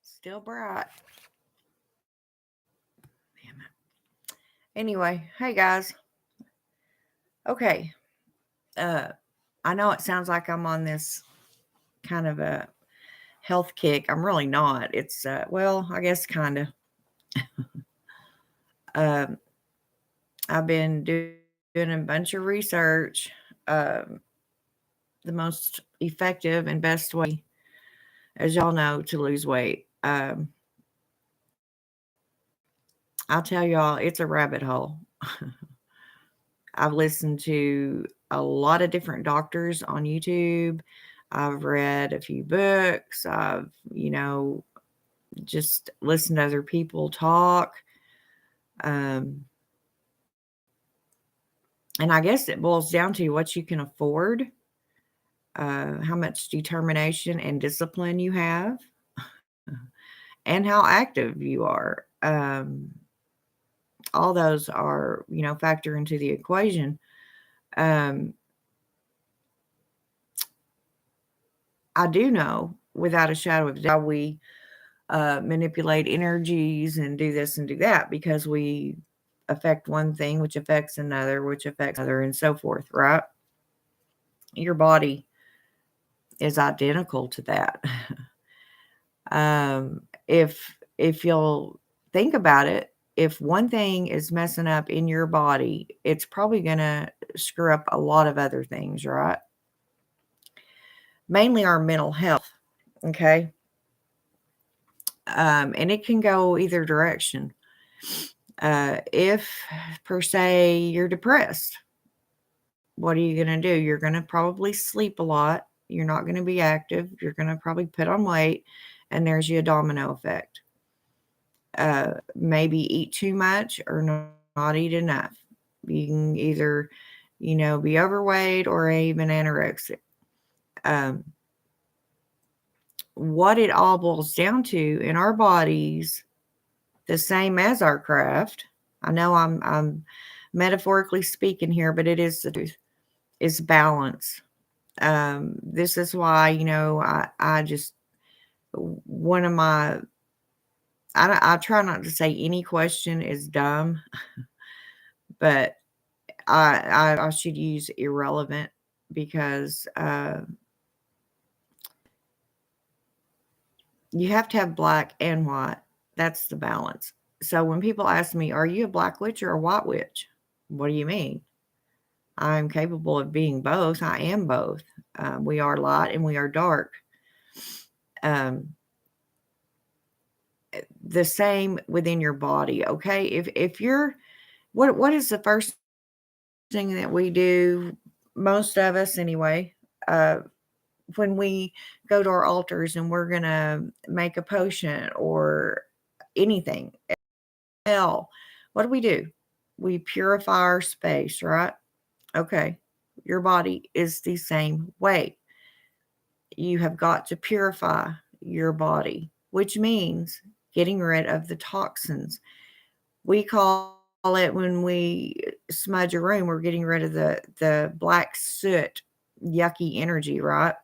Still bright. Damn it. Anyway, hey guys. Okay. Uh, I know it sounds like I'm on this kind of a health kick. I'm really not. It's well, I guess kind of. Um, I've been doing a bunch of research. Um, the most effective and best way, as y'all know, to lose weight. I'll tell y'all, it's a rabbit hole. I've listened to a lot of different doctors on YouTube. I've read a few books. I've just listened to other people talk. Um, and I guess it boils down to what you can afford, how much determination and discipline you have, and how active you are. All those are, factor into the equation. Um, I do know without a shadow of a doubt we manipulate energies and do this and do that because we affect one thing, which affects another, which affects another, and so forth, right? Your body is identical to that. If you'll think about it, if one thing is messing up in your body, it's probably going to screw up a lot of other things, right? Mainly our mental health, okay? And it can go either direction. If, per se, you're depressed, what are you going to do? You're going to probably sleep a lot. You're not going to be active. You're going to probably put on weight, and there's your domino effect. Maybe eat too much or not eat enough. You can either, be overweight or even anorexic. Um, what it all boils down to in our bodies, the same as our craft. I know I'm metaphorically speaking here, but it is the truth. Is balance. This is why I just one of my I try not to say any question is dumb, but I should use irrelevant because you have to have black and white. That's the balance. So when people ask me, "Are you a black witch or a white witch?" What do you mean? I'm capable of being both. I am both. We are light and we are dark. Um, the same within your body. Okay, if you're what is the first thing that we do? Most of us, anyway. Uh, when we go to our altars and we're gonna make a potion or anything, hell, what do? We purify our space, right? Okay, your body is the same way. You have got to purify your body, which means getting rid of the toxins. We call it when we smudge a room, we're getting rid of the black soot, yucky energy, right?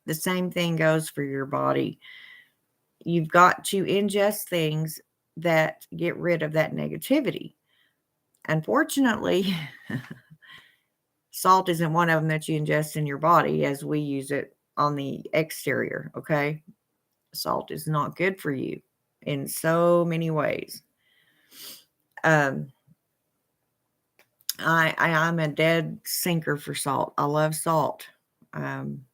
The same thing goes for your body. You've got to ingest things that get rid of that negativity. Unfortunately, salt isn't one of them that you ingest in your body as we use it on the exterior, okay? Salt is not good for you in so many ways. Um, I'm a dead sinker for salt. I love salt. Um,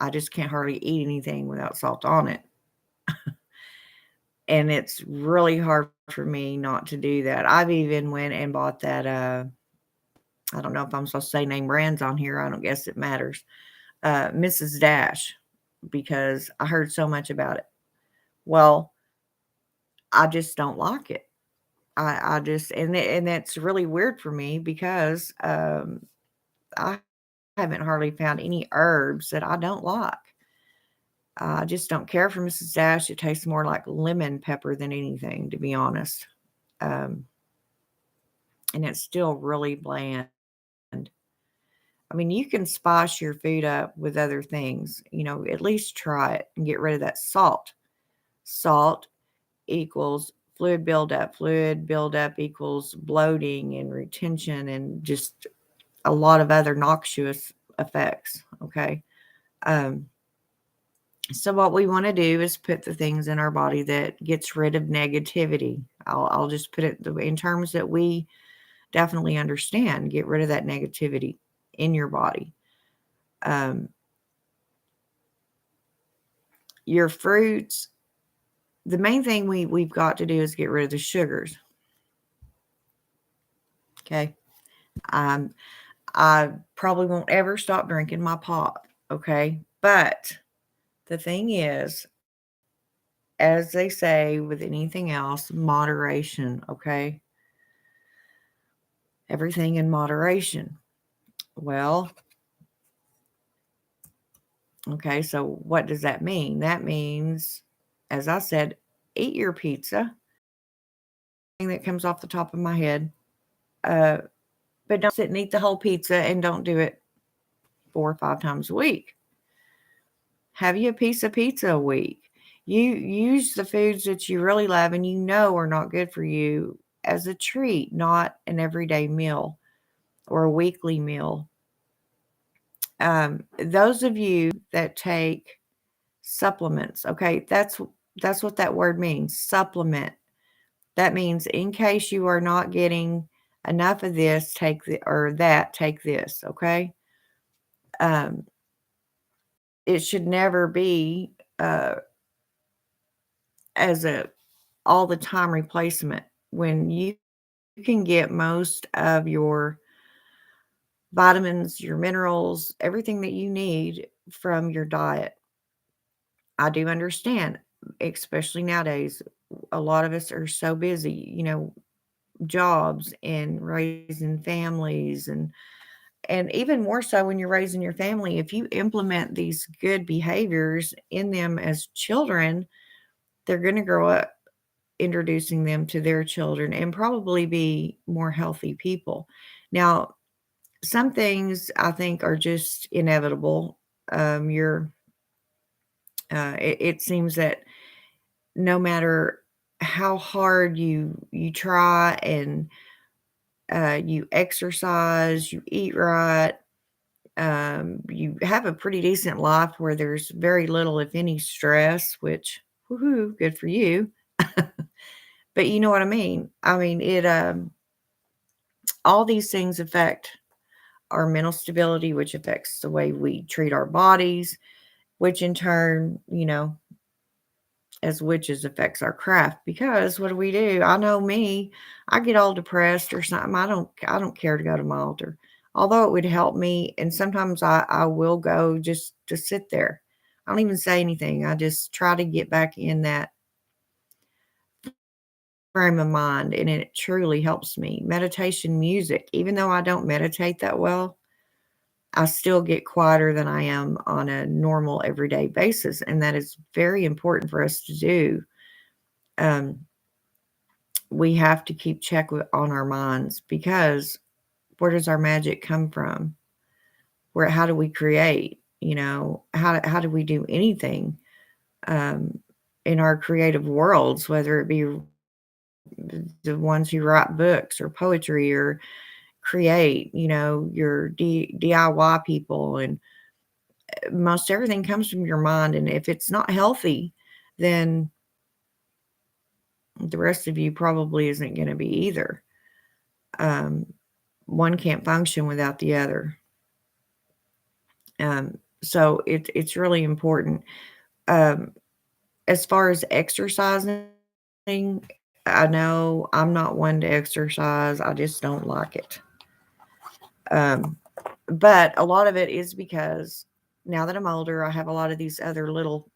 I just can't hardly eat anything without salt on it. And it's really hard for me not to do that. I've even went and bought that I don't know if I'm supposed to say name brands on here. I don't guess it matters. Mrs. Dash, because I heard so much about it. Well, I just don't like it. I just and that's really weird for me because I haven't hardly found any herbs that I don't like. I just don't care for Mrs. Dash. It tastes more like lemon pepper than anything, to be honest. Um, and it's still really bland. I mean, you can spice your food up with other things, at least try it and get rid of that salt. Salt equals fluid buildup. Fluid buildup equals bloating and retention and just a lot of other noxious effects. Okay. Um, so what we want to do is put the things in our body that gets rid of negativity. I'll just put it in terms that we definitely understand. Get rid of that negativity in your body. Um, your fruits. The main thing we've got to do is get rid of the sugars. Okay. Um, I probably won't ever stop drinking my pop. Okay. But the thing is, as they say with anything else, moderation. Okay. Everything in moderation. Well, okay. So what does that mean? That means, as I said, eat your pizza. That comes off the top of my head. Uh, but don't sit and eat the whole pizza and don't do it 4 or 5 times a week. Have you a piece of pizza a week? You use the foods that you really love and you know are not good for you as a treat, not an everyday meal or a weekly meal. Those of you that take supplements, okay, that's what that word means, supplement. That means in case you are not getting enough of this, take or that, take this, okay? Um, it should never be as a all the time replacement when you can get most of your vitamins, your minerals, everything that you need from your diet. I do understand, especially nowadays, a lot of us are so busy, jobs and raising families and even more so when you're raising your family, if you implement these good behaviors in them as children, they're going to grow up introducing them to their children and probably be more healthy people. Now, some things I think are just inevitable. You're it seems that no matter how hard you try and you exercise, you eat right, you have a pretty decent life where there's very little, if any, stress, which, woohoo, good for you. But you know what I mean? I mean, all these things affect our mental stability, which affects the way we treat our bodies, which in turn, as witches affects our craft. Because what do? I know me, I get all depressed or something. I don't care to go to my altar. Although it would help me, and sometimes I will go just to sit there. I don't even say anything. I just try to get back in that frame of mind, and it truly helps me. Meditation music, even though I don't meditate that well, I still get quieter than I am on a normal everyday basis. And that is very important for us to do. Um, we have to keep check on our minds because where does our magic come from? How do we create? How do we do anything um, in our creative worlds, whether it be the ones who write books or poetry or create, your DIY people, and most everything comes from your mind. And if it's not healthy, then the rest of you probably isn't going to be either. Um, one can't function without the other. So it's really important. Um, as far as exercising, I know I'm not one to exercise. I just don't like it. Um, but a lot of it is because now that I'm older, I have a lot of these other little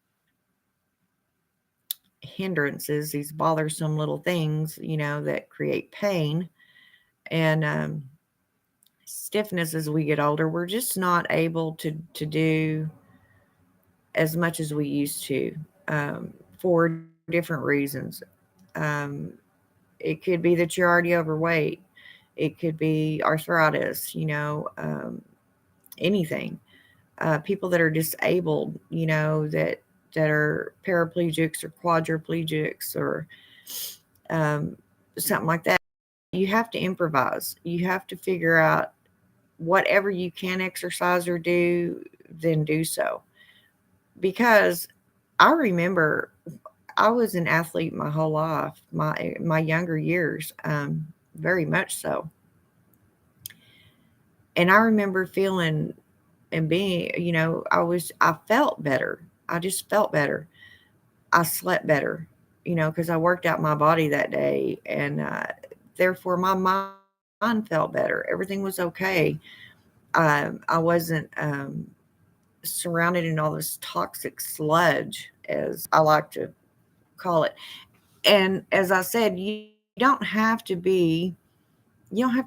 hindrances, these bothersome little things, that create pain and stiffness as we get older. We're just not able to do as much as we used to for different reasons. Um, it could be that you're already overweight. It could be arthritis, anything. People that are disabled, that are paraplegics or quadriplegics or um, something like that. You have to improvise. You have to figure out whatever you can exercise or do, then do so. Because I remember I was an athlete my whole life, my younger years, very much so. And I remember feeling and being, I felt better. I just felt better. I slept better, because I worked out my body that day, and therefore my mind felt better. Everything was okay. I wasn't surrounded in all this toxic sludge, as I like to call it. And as I said, you don't have to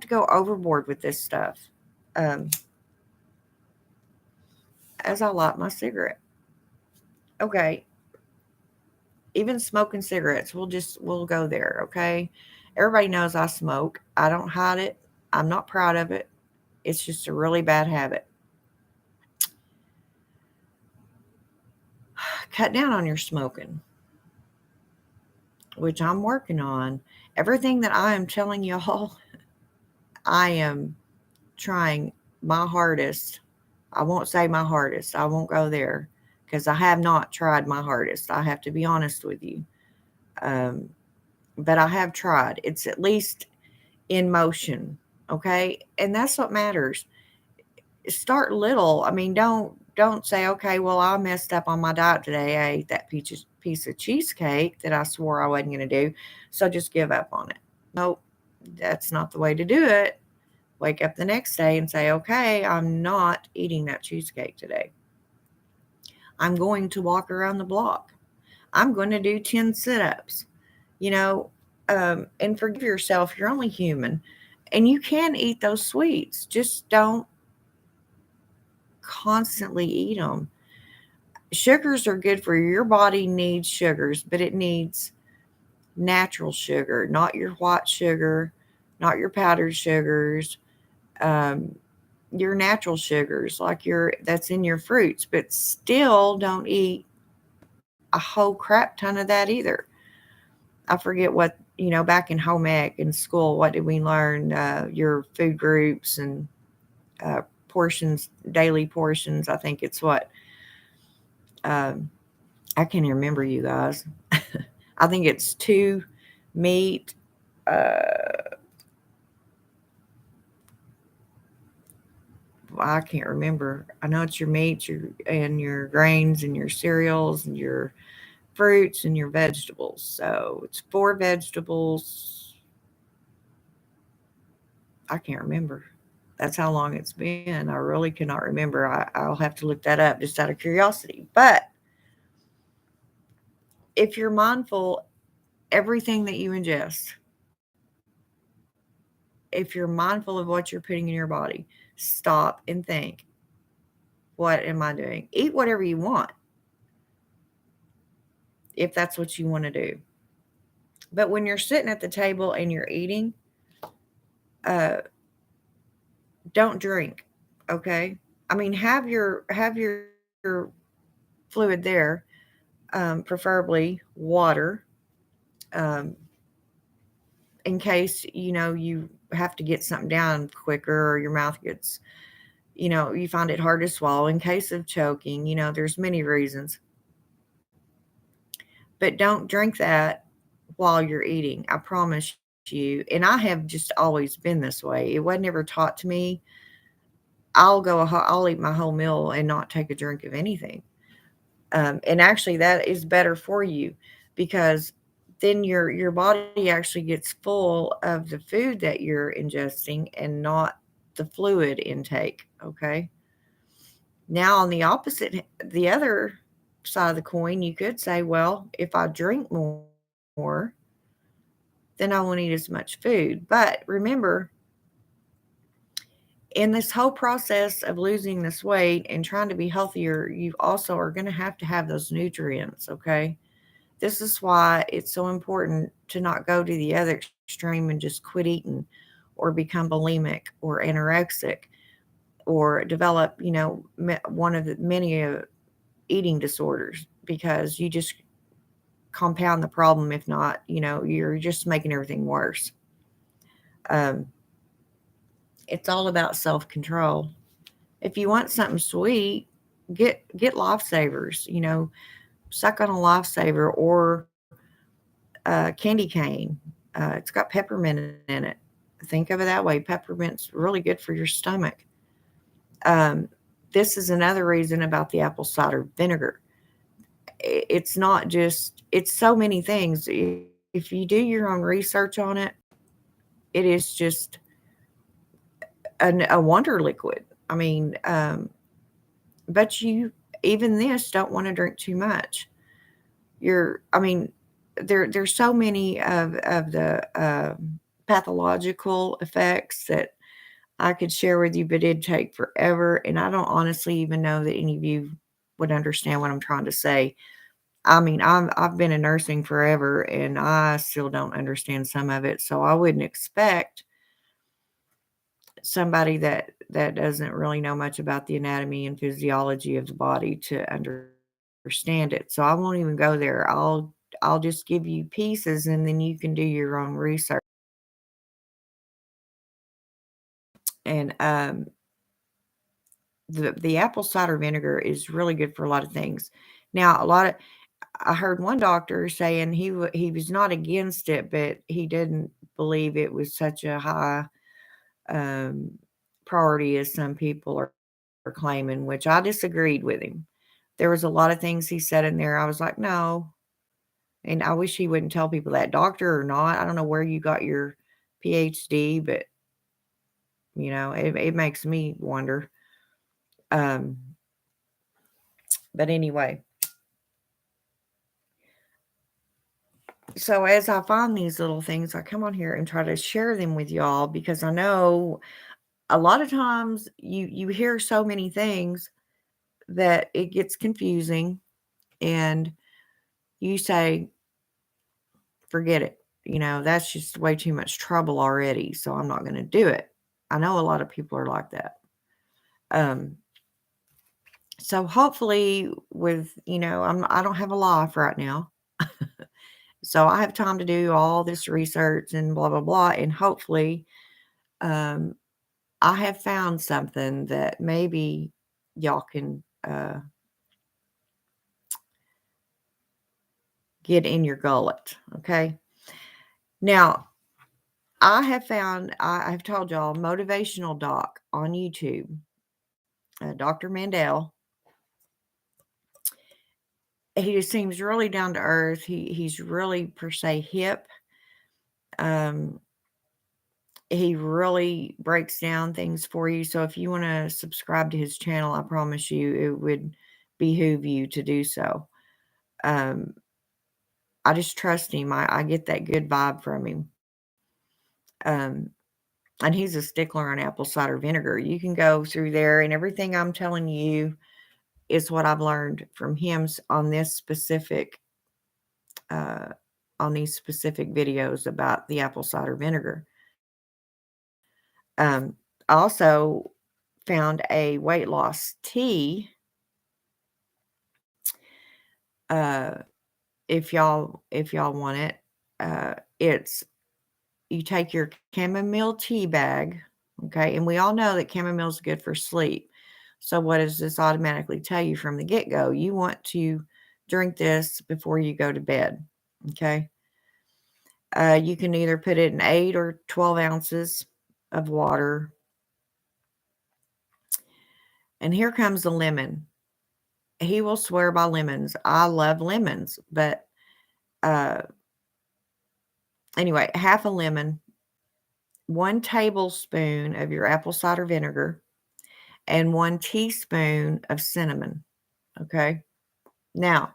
go overboard with this stuff. Um, as I light my cigarette, okay, even smoking cigarettes, we'll go there, okay? Everybody knows I smoke. I don't hide it. I'm not proud of it. It's just a really bad habit. Cut down on your smoking, which I'm working on. Everything that I am telling y'all, I am trying my hardest. I won't say my hardest. I won't go there because I have not tried my hardest. I have to be honest with you. Um, but I have tried. It's at least in motion, okay? And that's what matters. Start little. I mean, don't say, okay, well, I messed up on my diet today. I ate that piece of cheesecake that I swore I wasn't going to do, so just give up on it. Nope, that's not the way to do it. Wake up the next day and say, okay, I'm not eating that cheesecake today. I'm going to walk around the block. I'm going to do 10 sit ups, you know, and forgive yourself. You're only human. And you can eat those sweets. Just don't constantly eat them. Sugars are good for you. Your body needs sugars, but it needs natural sugar, not your white sugar, not your powdered sugars. Um, your natural sugars like your that's in your fruits, but still don't eat a whole crap ton of that either. I forget what, back in home ec in school, what did we learn? Your food groups and uh, portions, daily portions. I think it's what, um, I can't even remember, you guys. I think it's two meat. Well, I can't remember. I know it's your meats, and your grains and your cereals and your fruits and your vegetables. So it's four vegetables. I can't remember. That's how long it's been. I really cannot remember. I'll have to look that up just out of curiosity. But if you're mindful, everything that you ingest, if you're mindful of what you're putting in your body, stop and think, what am I doing? Eat whatever you want if that's what you want to do. But when you're sitting at the table and you're eating, uh, don't drink. Okay. I mean, have your fluid there, preferably water, um, in case you have to get something down quicker or your mouth gets, you find it hard to swallow in case of choking. There's many reasons, but don't drink that while you're eating. I promise you. And I have just always been this way. It wasn't ever taught to me. I'll eat my whole meal and not take a drink of anything. And actually, that is better for you because then your body actually gets full of the food that you're ingesting and not the fluid intake. Okay. Now, on the other side of the coin, you could say, well, if I drink more, then I won't eat as much food. But remember, in this whole process of losing this weight and trying to be healthier, you also are going to have those nutrients. Okay. This is why it's so important to not go to the other extreme and just quit eating or become bulimic or anorexic. or develop, one of the many eating disorders, because you just compound the problem. If not, you're just making everything worse. Um, it's all about self control. If you want something sweet, get lifesavers. Suck on a lifesaver, or candy cane. It's got peppermint in it. Think of it that way. Peppermint's really good for your stomach. Um, this is another reason about the apple cider vinegar. It's not just, it's so many things. If you do your own research on it, it is just a wonder liquid. I mean, but you, even this, don't want to drink too much. I mean, there's so many of the pathological effects that I could share with you, but it'd take forever. And I don't honestly even know that any of you would understand what I'm trying to say. I mean, I've been in nursing forever, and I still don't understand some of it. So I wouldn't expect somebody that doesn't really know much about the anatomy and physiology of the body to understand it. So I won't even go there. I'll just give you pieces, and then you can do your own research. And the apple cider vinegar is really good for a lot of things. Now, I heard one doctor saying he was not against it, but he didn't believe it was such a high um, priority as some people are claiming, which I disagreed with him. There was a lot of things he said in there. I was like, no. And I wish he wouldn't tell people that, doctor or not. I don't know where you got your PhD, but it makes me wonder. Um, but anyway, so as I find these little things, I come on here and try to share them with y'all, because I know a lot of times you hear so many things that it gets confusing, and you say, forget it. That's just way too much trouble already, so I'm not going to do it. I know a lot of people are like that. Um, so hopefully I don't have a life right now. So I have time to do all this research and blah, blah, blah. And hopefully, um, I have found something that maybe y'all can get in your gullet. Okay. Now, I've told y'all, motivational doc on YouTube, Dr. Mandel. He just seems really down to earth. He's really, per se, hip. Um, he really breaks down things for you. So if you want to subscribe to his channel, I promise you it would behoove you to do so. Um, I just trust him. I get that good vibe from him. Um, and he's a stickler on apple cider vinegar. You can go through there, and everything I'm telling you is what I've learned from him uh, on these specific videos about the apple cider vinegar. I also found a weight loss tea. Uh, if y'all want it, it's you take your chamomile tea bag, okay, and we all know that chamomile is good for sleep. So what does this automatically tell you from the get go? You want to drink this before you go to bed, okay? You can either put it in 8 or 12 ounces of water. And here comes the lemon. He will swear by lemons. I love lemons, but uh, anyway, half a lemon, 1 tablespoon of your apple cider vinegar, and 1 teaspoon of cinnamon. Okay. Now,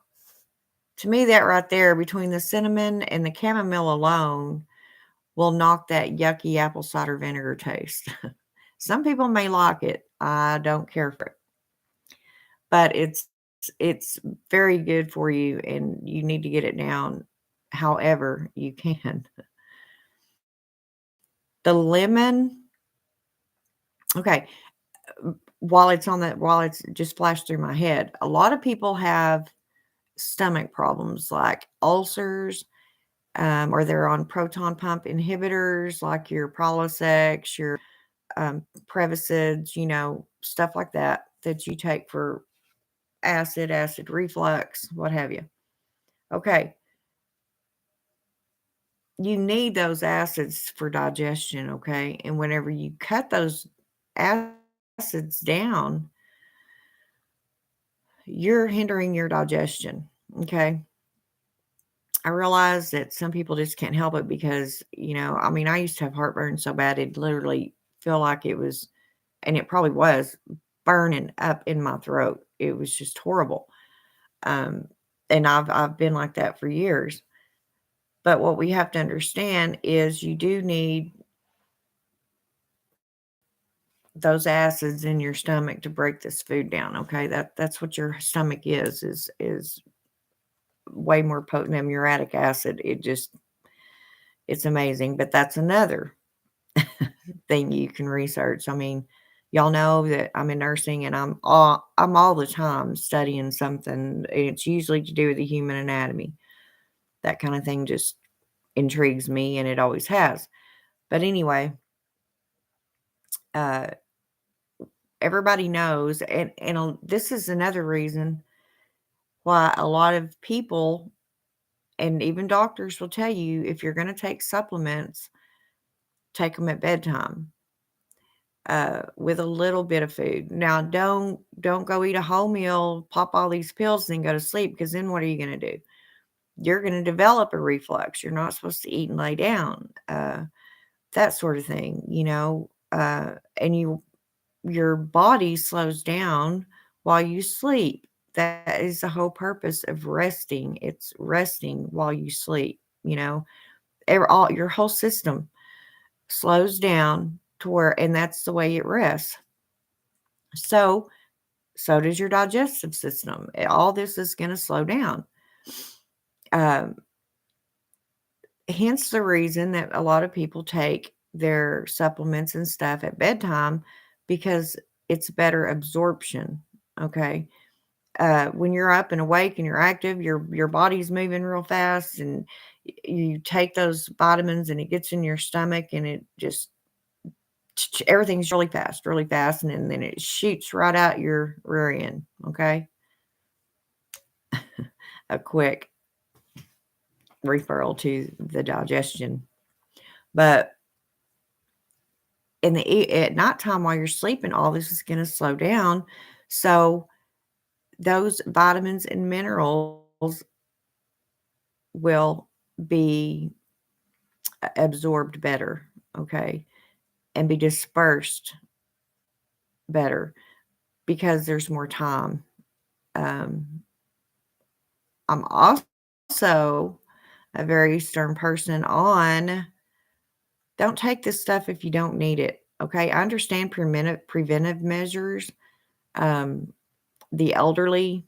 to me, that right there, between the cinnamon and the chamomile alone, will knock that yucky apple cider vinegar taste. Some people may like it. I don't care for it. But it's very good for you, and you need to get it down however you can. The lemon, okay, while it's just flashed through my head. A lot of people have stomach problems like ulcers, or they're on proton pump inhibitors like your Prilosec, your Prevacid, stuff like that that you take for acid reflux, what have you. Okay, you need those acids for digestion, okay? And whenever you cut those acids down, you're hindering your digestion, okay? I realize that some people just can't help it because, I mean, I used to have heartburn so bad it literally feel like it was, and it probably was, burning up in my throat. It was just horrible. Um, and I've been like that for years. But what we have to understand is you do need those acids in your stomach to break this food down. Okay, that's what your stomach is way more potent than uric acid. It's amazing. But that's another thing you can research. I mean, y'all know that I'm in nursing and I'm all the time studying something. It's usually to do with the human anatomy. That kind of thing just intrigues me, and it always has. But anyway, uh, everybody knows, and this is another reason why a lot of people and even doctors will tell you if you're going to take supplements, take them at bedtime with a little bit of food. Now, don't go eat a whole meal, pop all these pills, and then go to sleep because then what are you going to do? You're going to develop a reflux. You're not supposed to eat and lay down, that sort of thing, and your body slows down while you sleep. That is the whole purpose of resting. It's resting while you sleep, your whole system slows down to where, and that's the way it rests. So does your digestive system. All this is going to slow down. Um, Hence the reason that a lot of people take their supplements and stuff at bedtime because it's better absorption. Okay. When you're up and awake and you're active, your body's moving real fast, and you take those vitamins and it gets in your stomach and it just everything's really fast, and then it shoots right out your rear end. Okay, a quick referral to the digestion, but at nighttime while you're sleeping, all this is going to slow down, so those vitamins and minerals will be absorbed better, okay, and be dispersed better because there's more time. Um, I'm also a very stern person on don't take this stuff if you don't need it. Okay, I understand preventive measures, um, the elderly,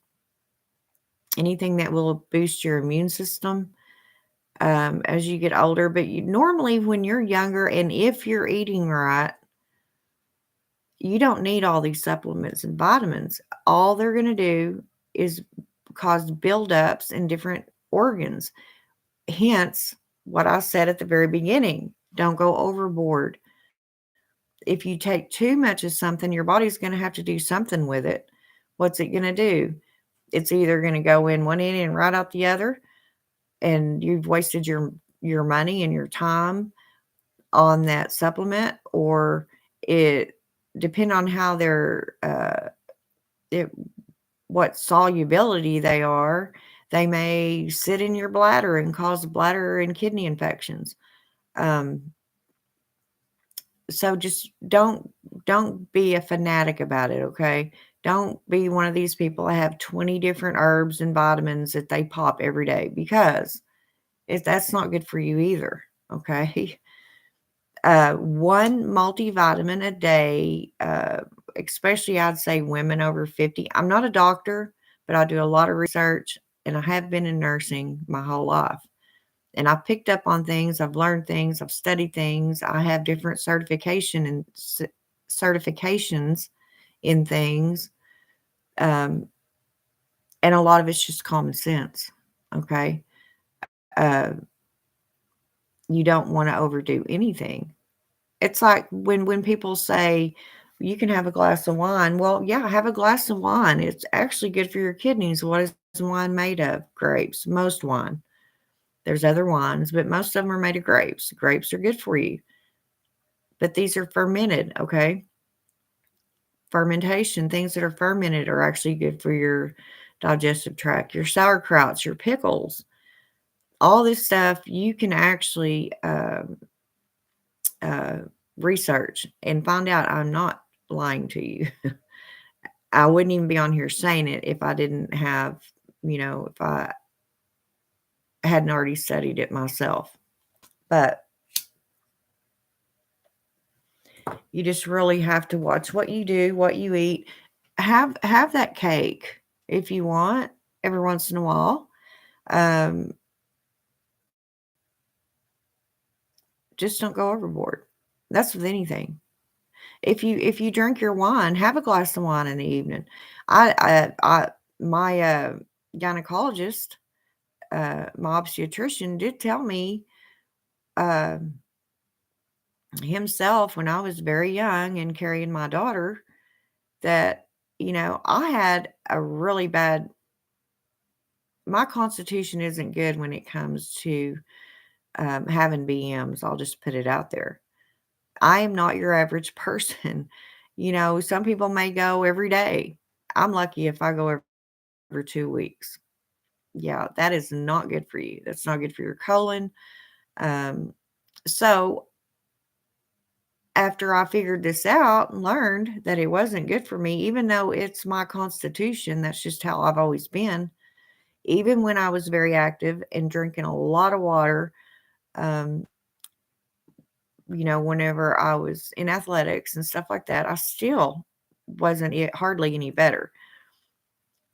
anything that will boost your immune system as you get older. But normally, when you're younger and if you're eating right, you don't need all these supplements and vitamins. All they're going to do is cause buildups in different organs. Hence, what I said at the very beginning, don't go overboard. If you take too much of something, your body's going to have to do something with it. What's it going to do? It's either going to go in one end and right out the other, and you've wasted your money and your time on that supplement, or it depend on how they're it what solubility they are. They may sit in your bladder and cause bladder and kidney infections. Um, so just don't be a fanatic about it, okay? Don't be one of these people that have 20 different herbs and vitamins that they pop every day because that's not good for you either, okay? One multivitamin a day, especially I'd say women over 50. I'm not a doctor, but I do a lot of research and I have been in nursing my whole life. And I've picked up on things, I've learned things, I've studied things. I have different certifications in things. Um, and a lot of it's just common sense. Okay. Uh, you don't want to overdo anything. It's like when people say you can have a glass of wine. Well, yeah, have a glass of wine. It's actually good for your kidneys. What is wine made of? Grapes. Most wine. There's other wines, but most of them are made of grapes. Grapes are good for you, but these are fermented. Okay. Fermentation, things that are fermented are actually good for your digestive tract, your sauerkrauts, your pickles, all this stuff you can actually uh, research and find out I'm not lying to you. I wouldn't even be on here saying it if I didn't have, if I hadn't already studied it myself. But you just really have to watch what you do, what you eat. Have that cake if you want every once in a while. Um, just don't go overboard. That's with anything. If you drink your wine, have a glass of wine in the evening. I my gynecologist, my obstetrician did tell me uh, himself when I was very young and carrying my daughter that I had a really bad. My constitution isn't good when it comes to having BMs. I'll just put it out there. I am not your average person. Some people may go every day. I'm lucky if I go every 2 weeks. Yeah, that is not good for you. That's not good for your colon. Um, so after I figured this out and learned that it wasn't good for me, even though it's my constitution, that's just how I've always been. Even when I was very active and drinking a lot of water, um, whenever I was in athletics and stuff like that, I still wasn't it hardly any better.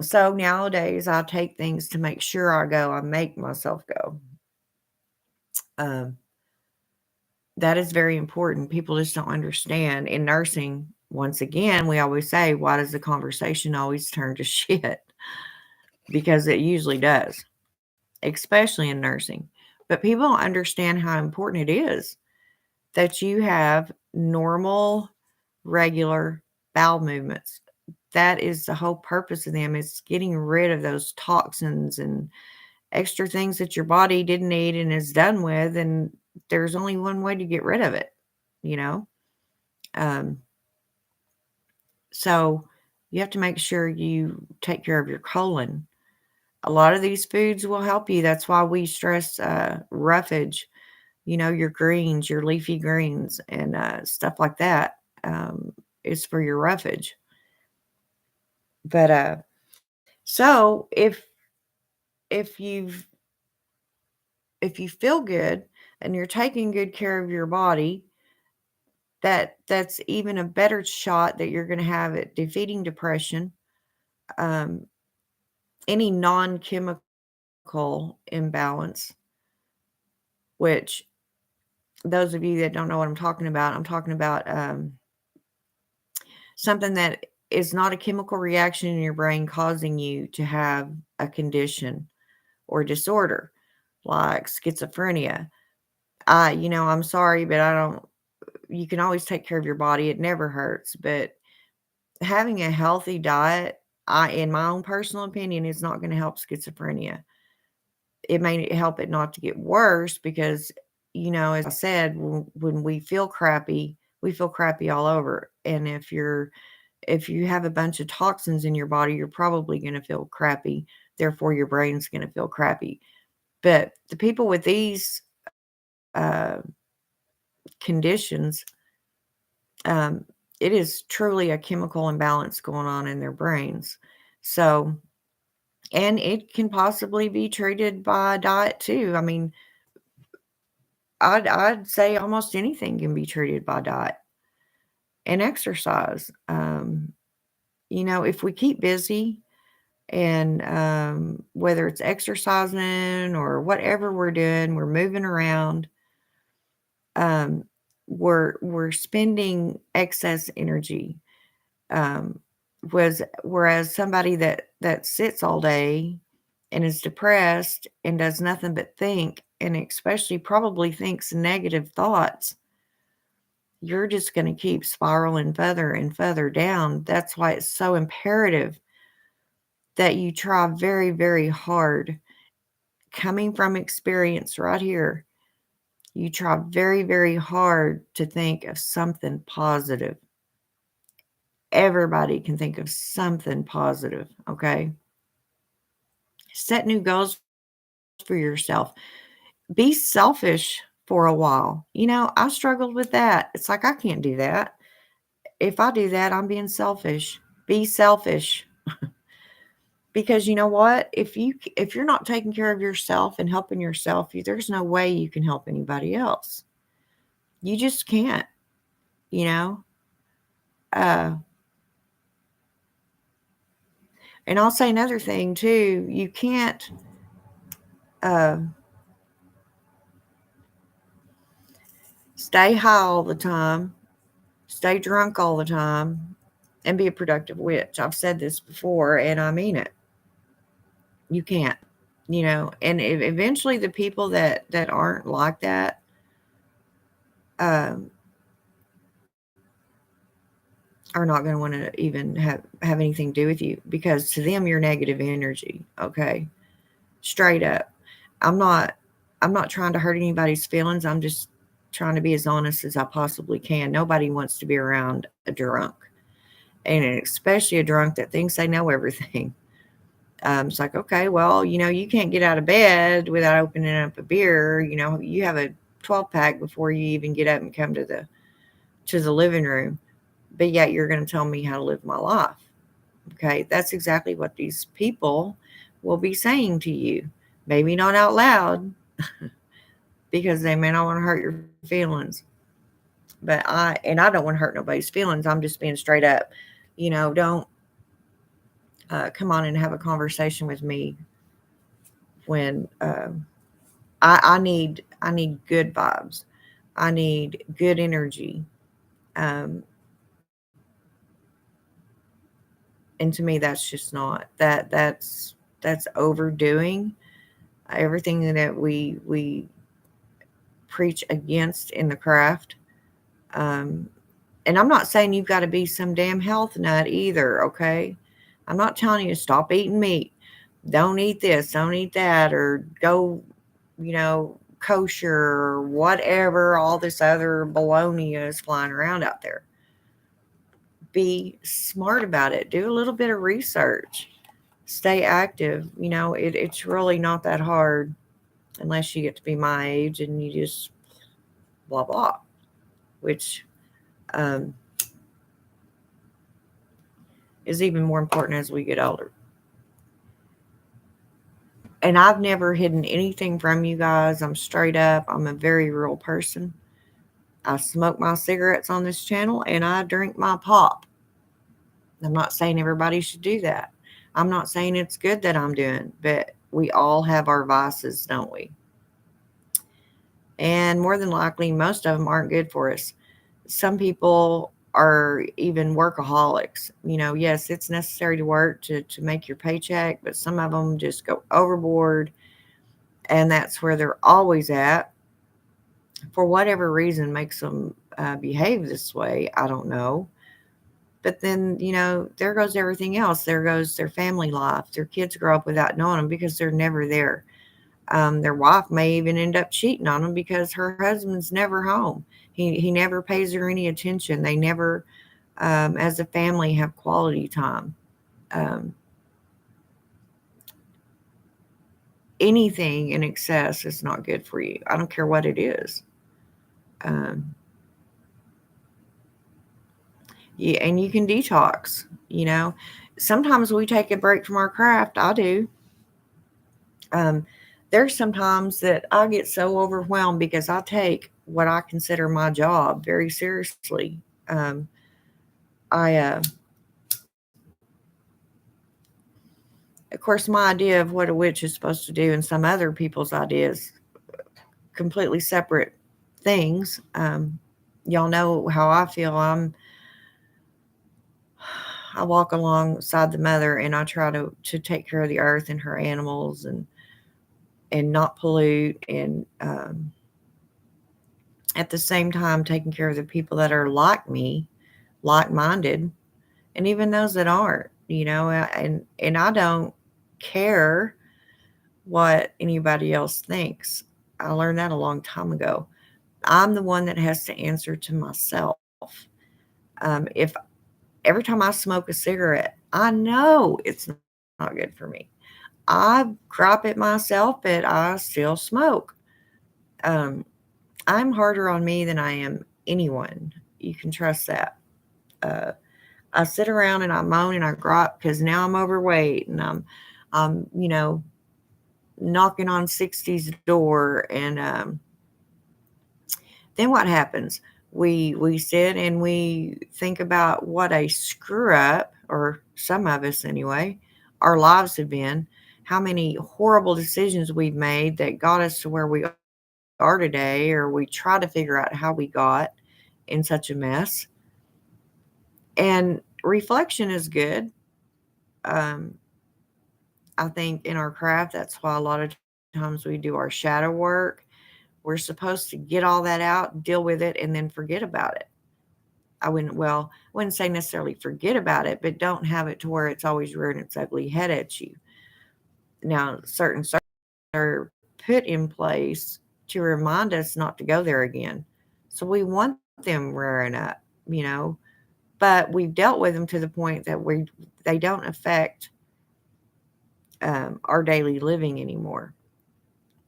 So nowadays I take things to make sure I make myself go. Um, that is very important. People just don't understand. In nursing, once again, we always say, why does the conversation always turn to shit? Because it usually does, especially in nursing. But people don't understand how important it is that you have normal, regular bowel movements. That is the whole purpose of them, is getting rid of those toxins and extra things that your body didn't need and is done with. And there's only one way to get rid of it, you know? Um, so you have to make sure you take care of your colon. A lot of these foods will help you. That's why we stress roughage, your greens, your leafy greens, and stuff like that. Is for your roughage. But so if you've if you feel good and you're taking good care of your body, that's even a better shot that you're going to have at defeating depression, um, any non-chemical imbalance, which those of you that don't know what I'm talking about something that is not a chemical reaction in your brain causing you to have a condition or disorder like schizophrenia. I'm sorry, but I don't, you can always take care of your body. It never hurts. But having a healthy diet, in my own personal opinion, is not going to help schizophrenia. It may help it not to get worse because, as I said, when we feel crappy all over. And if you have a bunch of toxins in your body, you're probably going to feel crappy. Therefore, your brain's going to feel crappy. But the people with these uh, conditions, um, it is truly a chemical imbalance going on in their brains. So, and it can possibly be treated by diet too. I mean, I'd say almost anything can be treated by diet and exercise. If we keep busy and whether it's exercising or whatever we're doing, we're moving around. Um, we're spending excess energy. Um, was whereas somebody that sits all day and is depressed and does nothing but think, and especially probably thinks negative thoughts, you're just going to keep spiraling further and further down. That's why it's so imperative that you try very, very hard. Coming from experience right here, you try very, very hard to think of something positive. Everybody can think of something positive, okay? Set new goals for yourself. Be selfish for a while. I struggled with that. It's like, I can't do that. If I do that, I'm being selfish. Be selfish. Because you know what? If you're not taking care of yourself and helping yourself, there's no way you can help anybody else. You just can't, you know? Uh, and I'll say another thing too. You can't uh, stay high all the time, stay drunk all the time, and be a productive witch. I've said this before, and I mean it. You can't, and eventually the people that aren't like that, um, are not going to want to even have anything to do with you, because to them you're negative energy. Okay, straight up. I'm not I'm not trying to hurt anybody's feelings. I'm just trying to be as honest as I possibly can. Nobody wants to be around a drunk, and especially a drunk that thinks they know everything. It's like, okay, well, you can't get out of bed without opening up a beer. You have a 12 pack before you even get up and come to the living room, but yet you're going to tell me how to live my life. Okay, that's exactly what these people will be saying to you. Maybe not out loud, because they may not want to hurt your feelings. But I don't want to hurt nobody's feelings. I'm just being straight up. Don't come on and have a conversation with me when I need good vibes. I need good energy. Um, and to me, that's just not that's overdoing everything that we preach against in the craft. Um, and I'm not saying you've got to be some damn health nut either. Okay, I'm not telling you to stop eating meat. Don't eat this. Don't eat that. Or go, kosher or whatever. All this other baloney is flying around out there. Be smart about it. Do a little bit of research. Stay active. It's really not that hard unless you get to be my age and you just blah blah, which um, is even more important as we get older. And I've never hidden anything from you guys. I'm straight up. I'm a very real person. I smoke my cigarettes on this channel and I drink my pop. I'm not saying everybody should do that. I'm not saying it's good that I'm doing, but we all have our vices, don't we? And more than likely, most of them aren't good for us. Some people are even workaholics. Yes, it's necessary to work to make your paycheck, but some of them just go overboard, and that's where they're always at. For whatever reason makes them behave this way, I don't know. But then, there goes everything else. There goes their family life. Their kids grow up without knowing them because they're never there. Their wife may even end up cheating on them because her husband's never home. He never pays her any attention. They never, as a family, have quality time. Um, Anything in excess is not good for you. I don't care what it is. Um, yeah, and you can detox. Sometimes we take a break from our craft. I do. Um, there's sometimes that I get so overwhelmed because I take what I consider my job very seriously. I, of course, my idea of what a witch is supposed to do and some other people's ideas, completely separate things. Y'all know how I feel. I walk alongside the mother and I try to take care of the earth and her animals and not pollute and at the same time taking care of the people that are like me, like-minded, and even those that aren't, and I don't care what anybody else thinks. I learned that a long time ago. I'm the one that has to answer to myself. If every time I smoke a cigarette, I know it's not good for me. I gripe at myself, but I still smoke. Um, I'm harder on me than I am anyone. You can trust that. Uh, I sit around and I moan and I gripe because now I'm overweight and I'm, knocking on 60's door. And then what happens? We sit and we think about what a screw up, or some of us anyway, our lives have been, how many horrible decisions we've made that got us to where we are today, or we try to figure out how we got in such a mess. And reflection is good. Um, I think in our craft, that's why a lot of times we do our shadow work. We're supposed to get all that out, deal with it, and then forget about it. I wouldn't say necessarily forget about it, but don't have it to where it's always rearing its ugly head at you. Now, certain are put in place to remind us not to go there again. So we want them rearing up, you know, but we've dealt with them to the point that they don't affect our daily living anymore.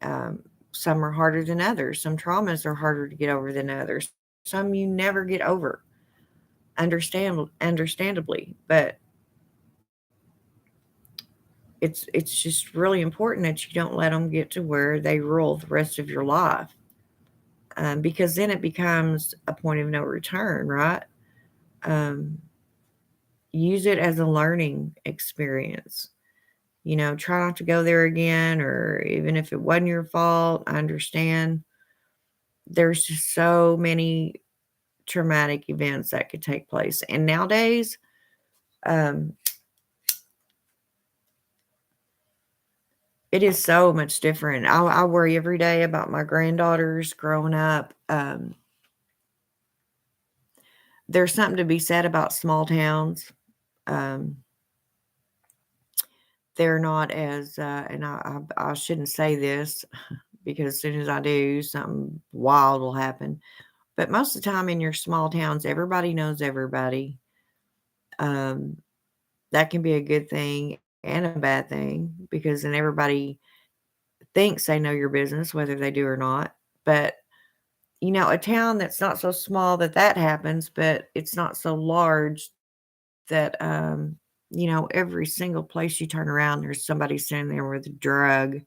Um, some are harder than others. Some traumas are harder to get over than others. Some you never get over, understandably. But it's just really important that you don't let them get to where they rule the rest of your life, because then it becomes a point of no return, right? Um, use it as a learning experience. Try not to go there again, or even if it wasn't your fault, I understand. There's just so many traumatic events that could take place. And nowadays, um, it is so much different. I worry every day about my granddaughters growing up. There's something to be said about small towns. Um, they're not as, and I shouldn't say this because as soon as I do, something wild will happen. But most of the time in your small towns, everybody knows everybody. Um, that can be a good thing and a bad thing because then everybody thinks they know your business, whether they do or not. But a town that's not so small that that happens, but it's not so large that every single place you turn around, there's somebody standing there with a drug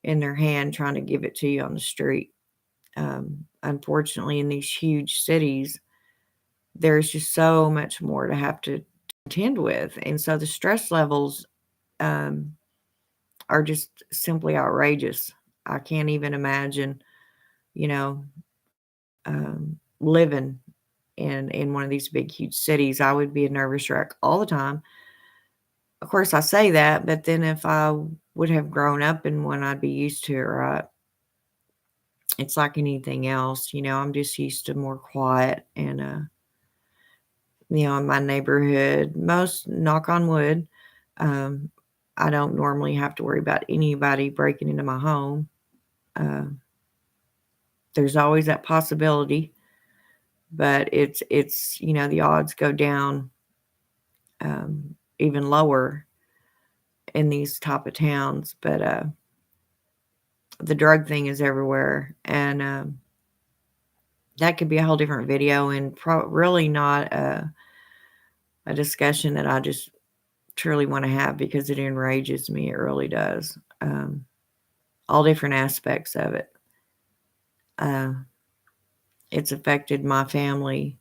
in their hand trying to give it to you on the street. Unfortunately, in these huge cities, there's just so much more to have to contend with, and so the stress levels um, are just simply outrageous. I can't even imagine, you know, living in one of these big, huge cities. I would be a nervous wreck all the time. Of course, I say that, but then if I would have grown up in one, I'd be used to it, right? It's like anything else, I'm just used to more quiet and, in my neighborhood, most knock on wood, um, I don't normally have to worry about anybody breaking into my home. Uh, there's always that possibility, but the odds go down um, even lower in these type of towns. But the drug thing is everywhere, and that could be a whole different video, and really not a discussion that I just truly want to have because it enrages me. It really does. All different aspects of it. Uh, it's affected my family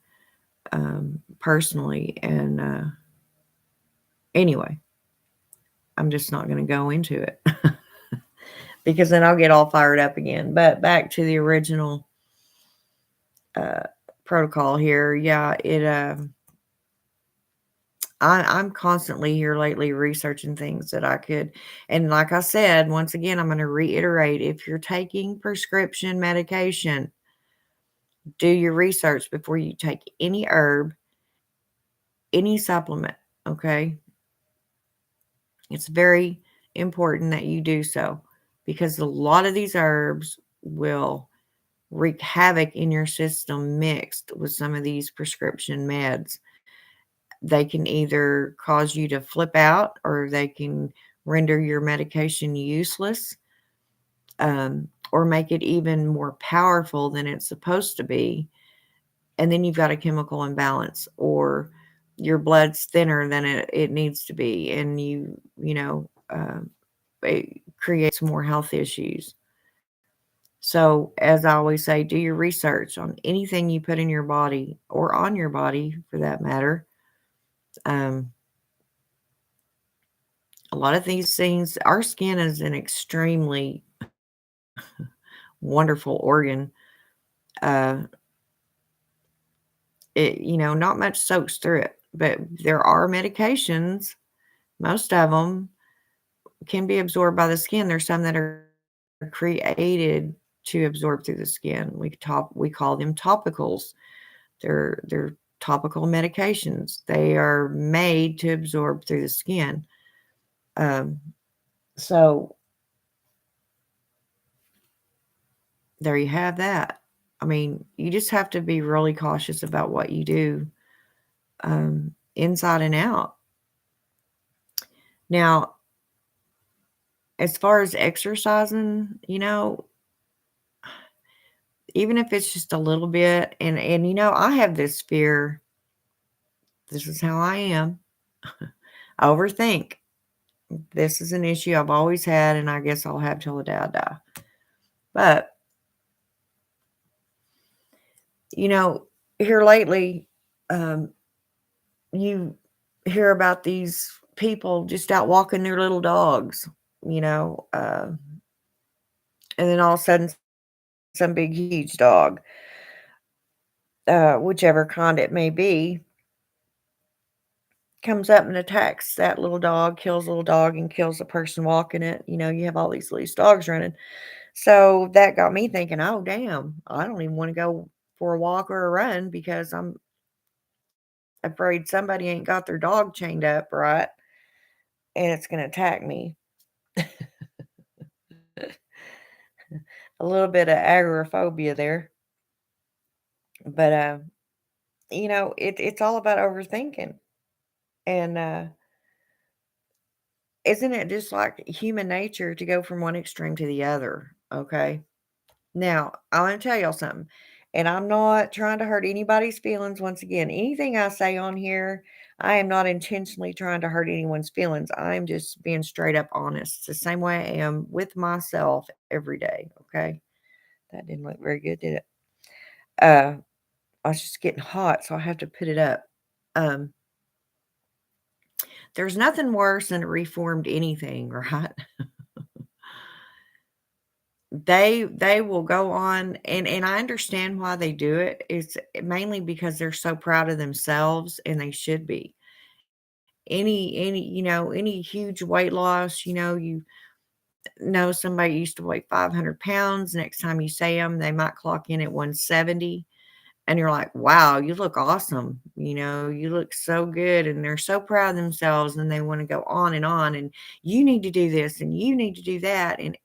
personally, and anyway, I'm just not going to go into it because then I'll get all fired up again. But back to the original uh, protocol here. Yeah, I'm constantly here lately researching things that I could, and like I said, once again, I'm gonna reiterate, if you're taking prescription medication, do your research before you take any herb, any supplement, okay? It's very important that you do so because a lot of these herbs will wreak havoc in your system mixed with some of these prescription meds. They can either cause you to flip out or they can render your medication useless, or make it even more powerful than it's supposed to be. And then you've got a chemical imbalance, or your blood's thinner than it needs to be. And it creates more health issues. So, as I always say, do your research on anything you put in your body or on your body for that matter. Um, a lot of these things, our skin is an extremely wonderful organ. Uh, not much soaks through it, but there are medications, most of them can be absorbed by the skin. There's some that are created to absorb through the skin. We call them topicals. They're topical medications. They are made to absorb through the skin. Um, so there you have that. I mean, you just have to be really cautious about what you do, inside and out. Now, as far as exercising, even if it's just a little bit, and I have this fear. This is how I am. I overthink. This is an issue I've always had, and I guess I'll have till the day I die. But, you know, here lately, um, you hear about these people just out walking their little dogs, you know, uh, and then all of a sudden, some big, huge dog, whichever kind it may be, comes up and attacks that little dog, kills the little dog, and kills the person walking it. You have all these loose dogs running. So that got me thinking, oh, damn, I don't even want to go for a walk or a run because I'm afraid somebody ain't got their dog chained up right and it's going to attack me. A little bit of agoraphobia there. But, it's all about overthinking. And isn't it just like human nature to go from one extreme to the other? Okay. Now, I want to tell y'all something, and I'm not trying to hurt anybody's feelings. Once again, anything I say on here, I am not intentionally trying to hurt anyone's feelings. I'm just being straight up honest. It's the same way I am with myself every day. Okay. That didn't look very good, did it? Uh, I was just getting hot, so I have to put it up. Um, there's nothing worse than a reformed anything, right? They will go on, and I understand why they do it. It's mainly because they're so proud of themselves, and they should be. Any huge weight loss, you know somebody used to weigh 500 pounds. Next time you see them, they might clock in at 170, and you're like, "Wow, you look awesome." You look so good, and they're so proud of themselves, and they wanna go on, and you need to do this, and you need to do that, and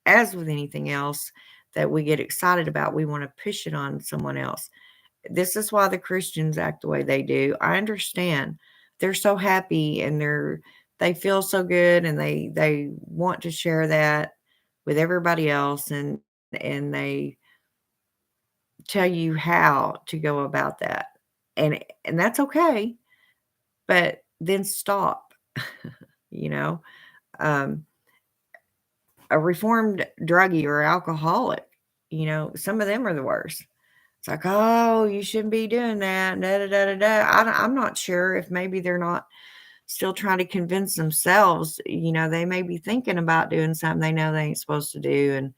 as with anything else that we get excited about, we want to push it on someone else. This is why the Christians act the way they do. I understand. They're so happy and they feel so good and they want to share that with everybody else, and they tell you how to go about that. And that's okay, but then stop. you know. Um a reformed druggie or alcoholic, some of them are the worst. It's like, "Oh, you shouldn't be doing that, da da da da da." I'm not sure if maybe they're not still trying to convince themselves, they may be thinking about doing something they know they ain't supposed to do, and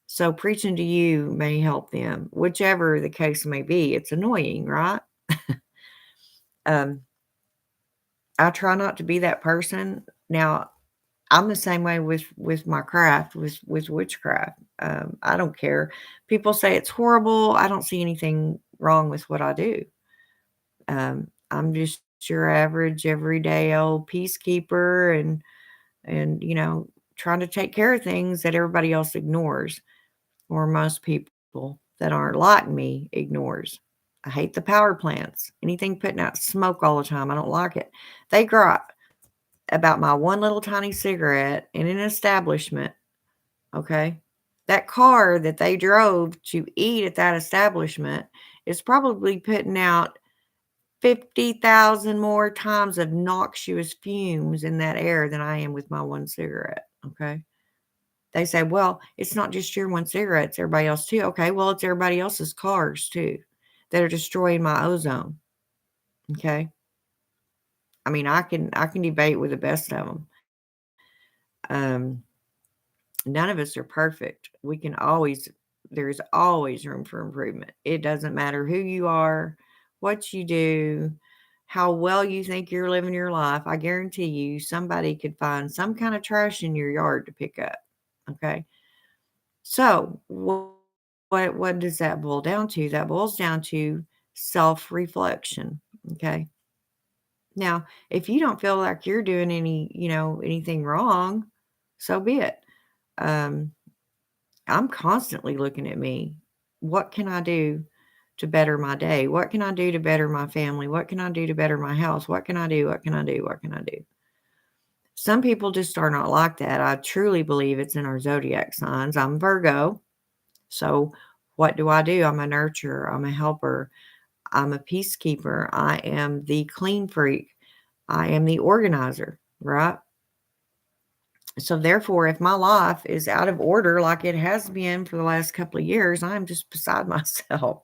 so preaching to you may help them. Whichever the case may be, it's annoying, right? Um, I try not to be that person. Now, I'm the same way with my craft, with witchcraft. I don't care. People say it's horrible. I don't see anything wrong with what I do. I'm just your average everyday old peacekeeper and trying to take care of things that everybody else ignores or most people that aren't like me ignores. I hate the power plants. Anything putting out smoke all the time. I don't like it. They gripe about my one little tiny cigarette in an establishment. Okay. That car that they drove to eat at that establishment is probably putting out 50,000 more times of noxious fumes in that air than I am with my one cigarette. Okay. They say, well, it's not just your one cigarette, it's everybody else too. Okay. Well, it's everybody else's cars too that are destroying my ozone. Okay. I mean, I can debate with the best of them. Um, None of us are perfect. There's always room for improvement. It doesn't matter who you are, what you do, how well you think you're living your life. I guarantee you somebody could find some kind of trash in your yard to pick up. Okay. So, what does that boil down to? That boils down to self-reflection. Okay. Now, if you don't feel like you're doing anything wrong, so be it. Um, I'm constantly looking at me. What can I do to better my day? What can I do to better my family? What can I do to better my house? What can I do? What can I do? What can I do? Some people just are not like that. I truly believe it's in our zodiac signs. I'm Virgo. So what do? I'm a nurturer. I'm a helper. I'm a peacekeeper. I am the clean freak. I am the organizer, right? So therefore, if my life is out of order like it has been for the last couple of years, I'm just beside myself.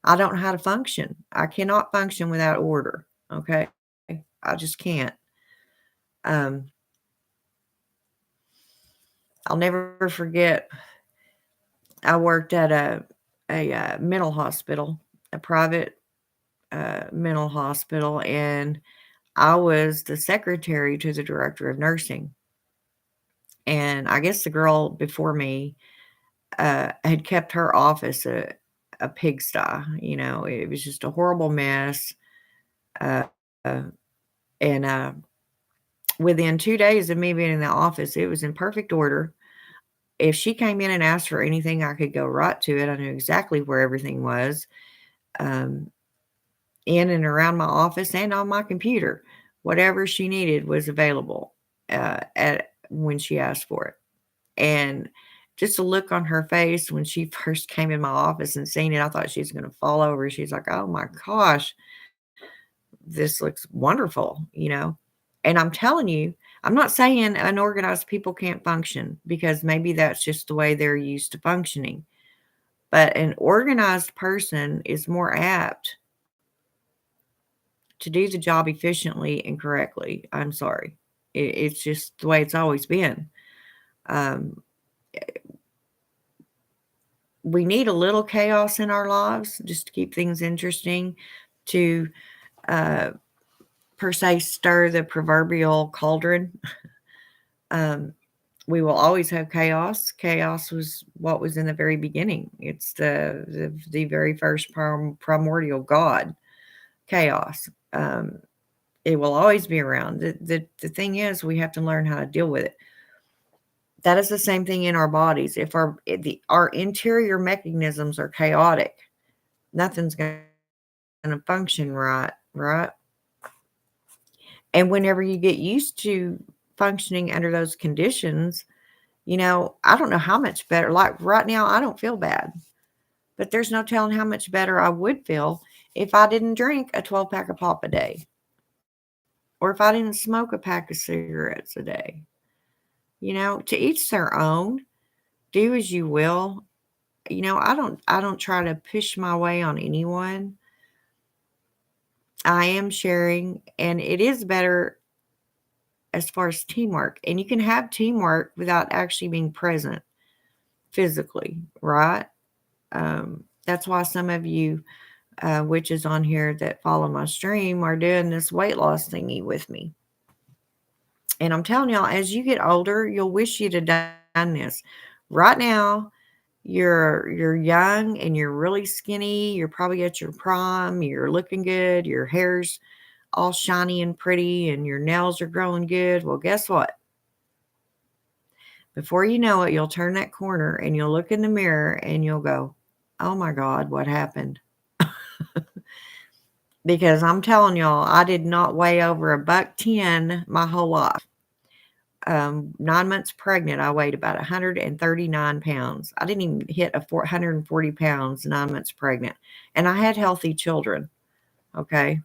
I don't know how to function. I cannot function without order. Okay. I just can't. Um, I'll never forget. I worked at a mental hospital, a private mental hospital, and I was the secretary to the director of nursing. And I guess the girl before me had kept her office a pigsty. It was just a horrible mess. Uh, uh, and within 2 days of me being in the office, it was in perfect order. If she came in and asked for anything, I could go right to it. I knew exactly where everything was, um, in and around my office and on my computer. Whatever she needed was available at when she asked for it. And just a look on her face when she first came in my office and seen it, I thought she was gonna fall over. She's like, "Oh my gosh, this looks wonderful." And I'm telling you, I'm not saying unorganized people can't function because maybe that's just the way they're used to functioning. But an organized person is more apt to do the job efficiently and correctly. I'm sorry. It's just the way it's always been. Um, we need a little chaos in our lives just to keep things interesting, to uh, per se stir the proverbial cauldron. um, we will always have chaos. Chaos was what was in the very beginning. It's the very first primordial God, chaos. It will always be around. The thing is, we have to learn how to deal with it. That is the same thing in our bodies. If our interior mechanisms are chaotic, nothing's going to function right, right? And whenever you get used to functioning under those conditions, I don't know how much better. Like right now, I don't feel bad, but there's no telling how much better I would feel if I didn't drink a 12 pack of pop a day or if I didn't smoke a pack of cigarettes a day. To each their own. Do as you will. I don't try to push my way on anyone. I am sharing, and it is better as far as teamwork. And you can have teamwork without actually being present physically, right? That's why some of you witches on here that follow my stream are doing this weight loss thingy with me. And I'm telling y'all, as you get older, you'll wish you'd have done this. Right now, you're young and you're really skinny. You're probably at your prime. You're looking good. Your hair's all shiny and pretty, and your nails are growing good. Well, guess what? Before you know it, you'll turn that corner and you'll look in the mirror and you'll go, "Oh my God, what happened?" Because I'm telling y'all, I did not weigh over a buck 10 my whole life. 9 months pregnant, I weighed about 139 pounds. I didn't even hit 140 pounds 9 months pregnant. And I had healthy children. Okay.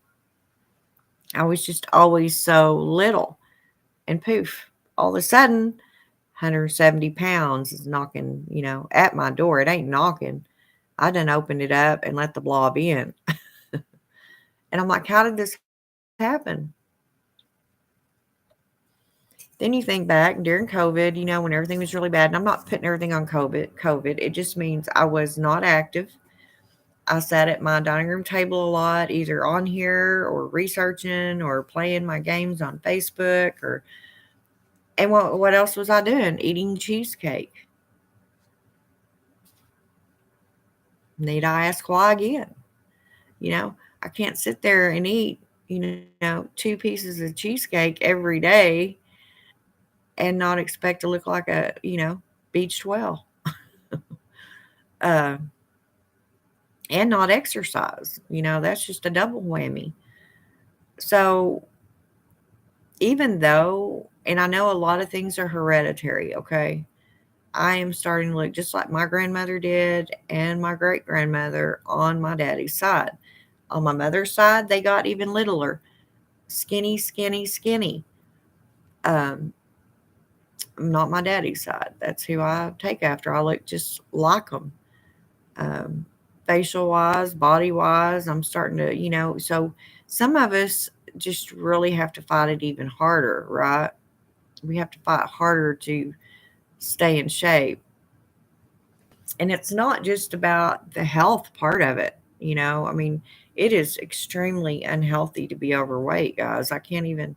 I was just always so little. And poof, all of a sudden, 170 pounds is knocking, at my door. It ain't knocking. I done opened it up and let the blob in. And I'm like, how did this happen? Then you think back during COVID, when everything was really bad, and I'm not putting everything on COVID. It just means I was not active. I sat at my dining room table a lot, either on here or researching or playing my games on Facebook and what else was I doing? Eating cheesecake. Need I ask why again? I can't sit there and eat, 2 pieces of cheesecake every day and not expect to look like a, beached well. uh, and not exercise. That's just a double whammy. So even though, and I know a lot of things are hereditary, okay, I am starting to look just like my grandmother did and my great grandmother on my daddy's side. On my mother's side, they got even littler, skinny, skinny, skinny. Um, Not my daddy's side. That's who I take after. I look just like them. Um, Facial wise, body wise, I'm starting to, so some of us just really have to fight it even harder, right? We have to fight harder to stay in shape. And it's not just about the health part of it, I mean, it is extremely unhealthy to be overweight, guys. I can't even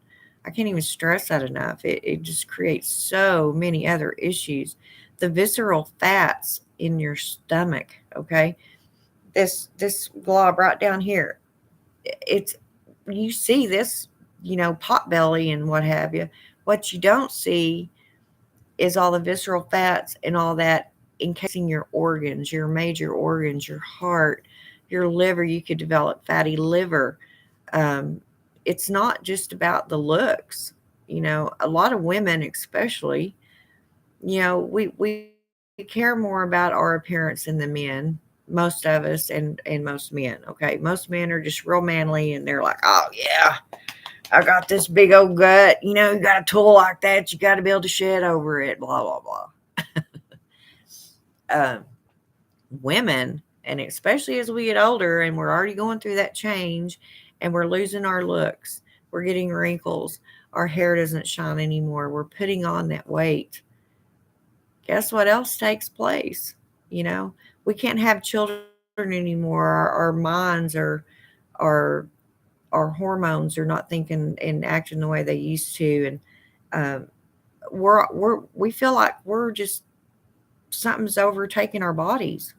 stress that enough. It just creates so many other issues. The visceral fats in your stomach, okay? This glob right down here, it's you see this, pot belly and what have you. What you don't see is all the visceral fats and all that encasing your organs, your major organs, your heart, your liver. You could develop fatty liver. Um, it's not just about the looks. A lot of women, especially, we care more about our appearance than the men. Most of us and most men. Okay, most men are just real manly and they're like, oh yeah, I got this big old gut. You got a tool like that, you got to be able to shed over it. Blah blah blah. Um, Women, and especially as we get older and we're already going through that change and we're losing our looks, we're getting wrinkles, our hair doesn't shine anymore, we're putting on that weight. Guess what else takes place? You know, we can't have children anymore. Our minds are our hormones are not thinking and acting the way they used to, and um, we feel like we're just something's overtaking our bodies.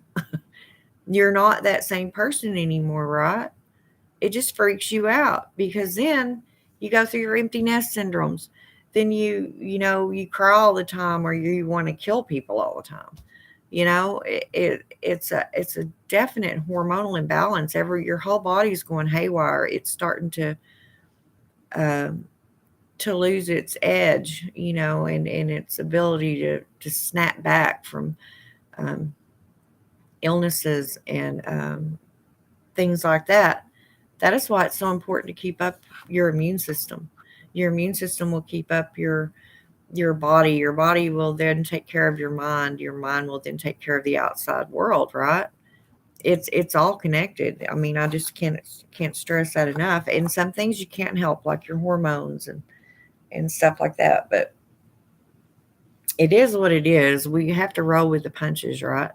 You're not that same person anymore, right? It just freaks you out because then you go through your empty nest syndromes. Then you cry all the time or you want to kill people all the time. It's a definite hormonal imbalance. Your whole body's going haywire. It's starting um, to lose its edge, and its ability to snap back from um, illnesses and things like that. That is why it's so important to keep up your immune system. Your immune system will keep up your body. Your body will then take care of your mind. Your mind will then take care of the outside world, right? It's all connected. I mean, I just can't stress that enough. And some things you can't help, like your hormones and stuff like that. But it is what it is. We have to roll with the punches, right?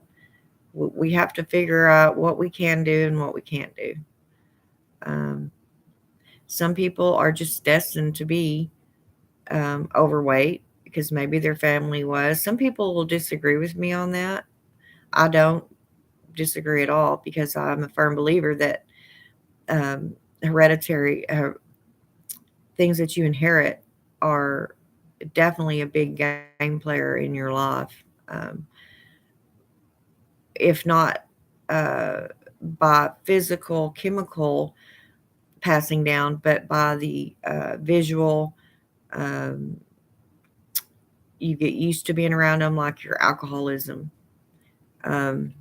We have to figure out what we can do and what we can't do. Um, some people are just destined to be overweight because maybe their family was. Some people will disagree with me on that. I don't disagree at all because I'm a firm believer that hereditary things that you inherit are definitely a big game player in your life. Um, if not uh, by physical, chemical passing down, but by the visual. Um, you get used to being around them, like your alcoholism, um,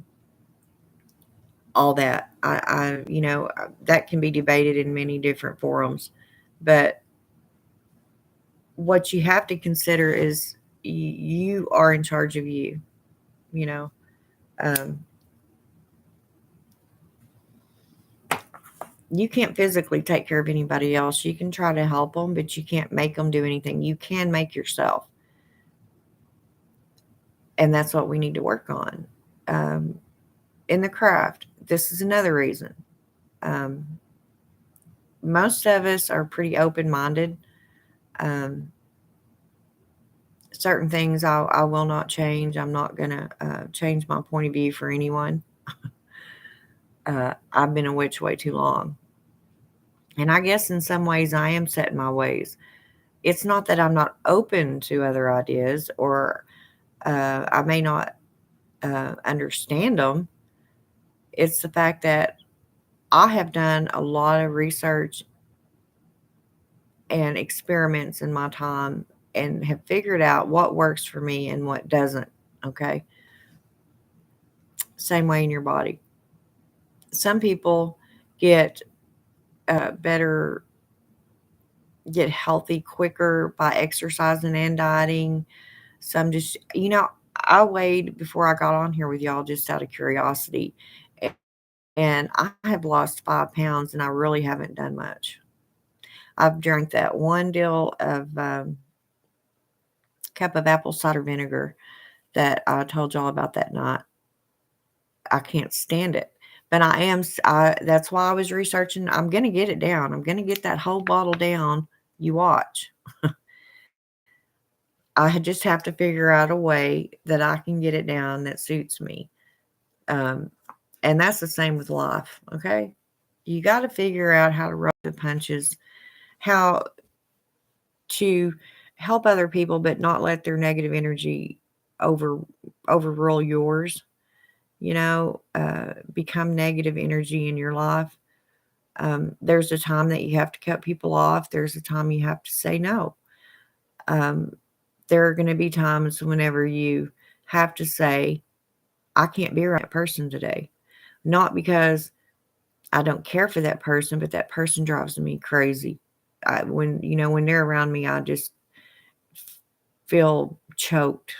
all that. That can be debated in many different forums, but what you have to consider is you are in charge of you. You know, um, you can't physically take care of anybody else. You can try to help them, but you can't make them do anything. You can make yourself, and that's what we need to work on. Um, in the craft, this is another reason. Um, most of us are pretty open minded. Um, certain things I will not change. I'm not going to change my point of view for anyone. I've been a witch way too long. And I guess in some ways I am set in my ways. It's not that I'm not open to other ideas or I may not understand them. It's the fact that I have done a lot of research and experiments in my time and have figured out what works for me and what doesn't. Okay. Same way in your body. Some people get better, get healthy quicker by exercising and dieting. Some just, I weighed before I got on here with y'all just out of curiosity. And I have lost 5 pounds and I really haven't done much. I've drank that one deal of cup of apple cider vinegar that I told y'all about that night. I can't stand it. But that's why I was researching. I'm going to get it down. I'm going to get that whole bottle down. You watch. Just have to figure out a way that I can get it down that suits me. Um, and that's the same with life. Okay. You got to figure out how to roll the punches, how to help other people, but not let their negative energy over overrule yours. Become negative energy in your life. There's a time that you have to cut people off. There's a time you have to say no. Um, there are going to be times whenever you have to say, I can't be around that person today. Not because I don't care for that person, but that person drives me crazy. When they're around me, I just feel choked.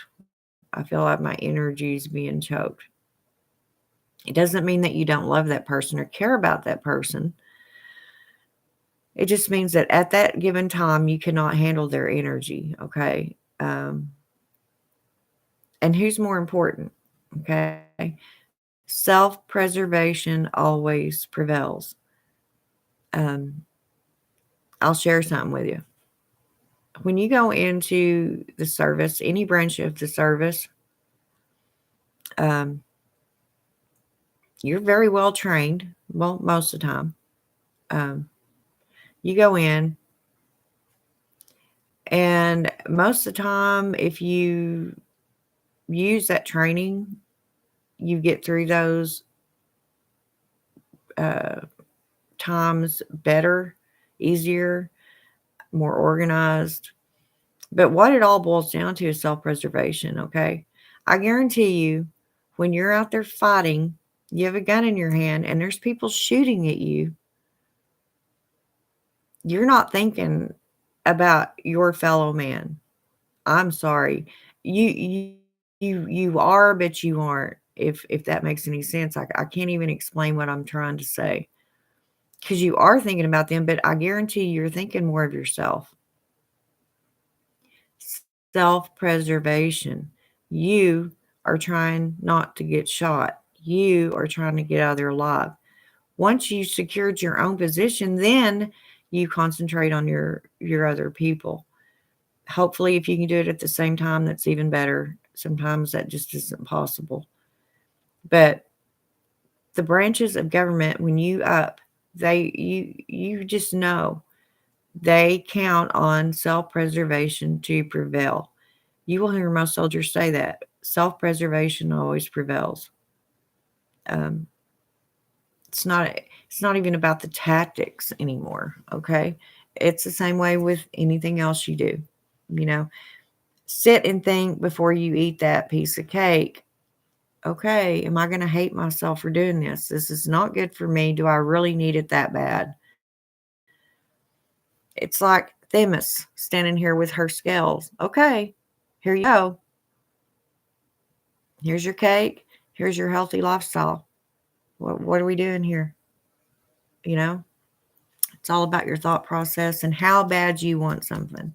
I feel like my energy is being choked. It doesn't mean that you don't love that person or care about that person. It just means that at that given time, you cannot handle their energy. Okay. And who's more important? Okay. Self preservation always prevails. Um, I'll share something with you. When you go into the service, any branch of the service, um, you're very well trained. Well, most of the time. Um, you go in, and most of the time, if you use that training, you get through those uh, times better, easier, more organized. But what it all boils down to is self preservation, okay? I guarantee you, when you're out there fighting, you have a gun in your hand and there's people shooting at you, you're not thinking about your fellow man. I'm sorry. You are, but you aren't. If that makes any sense. I can't even explain what I'm trying to say. Because you are thinking about them, but I guarantee you're thinking more of yourself. Self preservation. You are trying not to get shot. you are trying to get out of there alive. Once you secured your own position, then you concentrate on your other people. Hopefully, if you can do it at the same time, that's even better. Sometimes that just isn't possible. But the branches of government, when you up, you just know they count on self-preservation to prevail. You will hear most soldiers say that self-preservation always prevails. Um, it's not even about the tactics anymore. Okay, it's the same way with anything else you do. You know, sit and think before you eat that piece of cake. Okay, am I going to hate myself for doing this? This is not good for me. Do I really need it that bad? It's like Themis standing here with her scales. Okay, here you go. Here's your cake. Here's your healthy lifestyle. What are we doing here? You know, it's all about your thought process and how bad you want something.